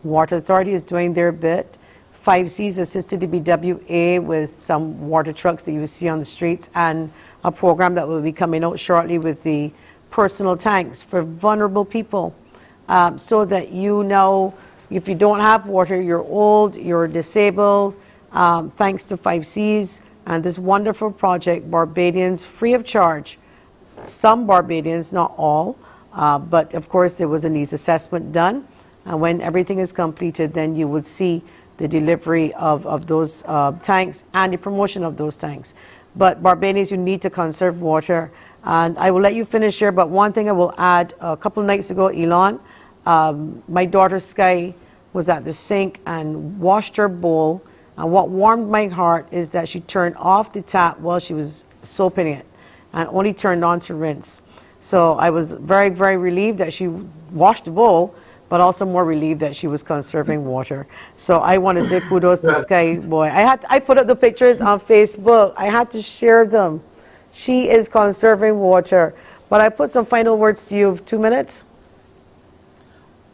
Water Authority is doing their bit. 5Cs assisted the BWA with some water trucks that you see on the streets, and a program that will be coming out shortly with the personal tanks for vulnerable people, so that if you don't have water, you're old, you're disabled, thanks to 5Cs and this wonderful project, Barbadians free of charge. Some Barbadians, not all, but of course there was a needs assessment done, and when everything is completed, then you would see the delivery of those tanks and the promotion of those tanks. But Barbadians, you need to conserve water. And I will let you finish here, but one thing I will add, a couple of nights ago, Elon, my daughter Sky was at the sink and washed her bowl, and what warmed my heart is that she turned off the tap while she was soaping it and only turned on to rinse. So I was very, very relieved that she washed the bowl, but also more relieved that she was conserving water. So I want to say kudos to Sky Boy. I put up the pictures on Facebook. I had to share them. She is conserving water. But I put some final words to you. 2 minutes?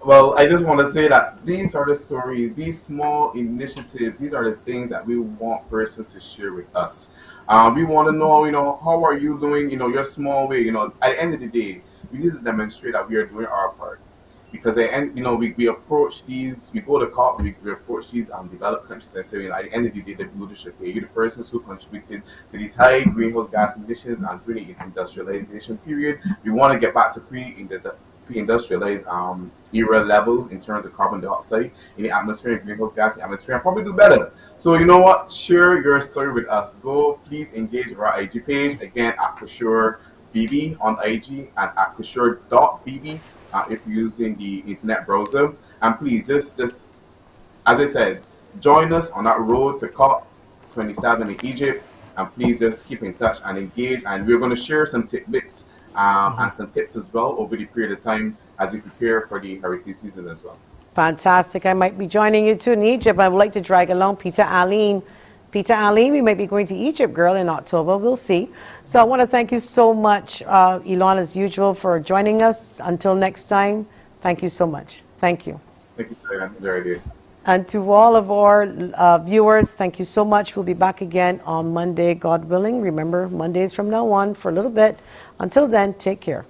Well, I just want to say that these are the stories, these small initiatives, these are the things that we want persons to share with us. We want to know, how are you doing, your small way. At the end of the day, we need to demonstrate that we are doing our part. Because at the end, we approach these, we go to COP, we approach these developed countries and say, at the end of the day, the leadership here, you're the persons who contributed to these high greenhouse gas emissions and during the industrialization period. We want to get back to pre-industrialized era levels in terms of carbon dioxide in the atmosphere and greenhouse gas in the atmosphere, and probably do better. So you know what? Share your story with us. Go, please engage with our IG page. Again, at KishoreBB on IG and at Kishore.bb. If you're using the internet browser. And please, just as I said, join us on that road to COP27 in Egypt. And please just keep in touch and engage. And we're going to share some tidbits and some tips as well over the period of time as we prepare for the hurricane season as well. Fantastic. I might be joining you too in Egypt. I would like to drag along Peter Aline. Peter Aline, we might be going to Egypt, girl, in October. We'll see. So I want to thank you so much, Elon, as usual, for joining us. Until next time, thank you so much. Thank you. Thank you, Diane. Very good. And to all of our viewers, thank you so much. We'll be back again on Monday, God willing. Remember, Mondays from now on for a little bit. Until then, take care.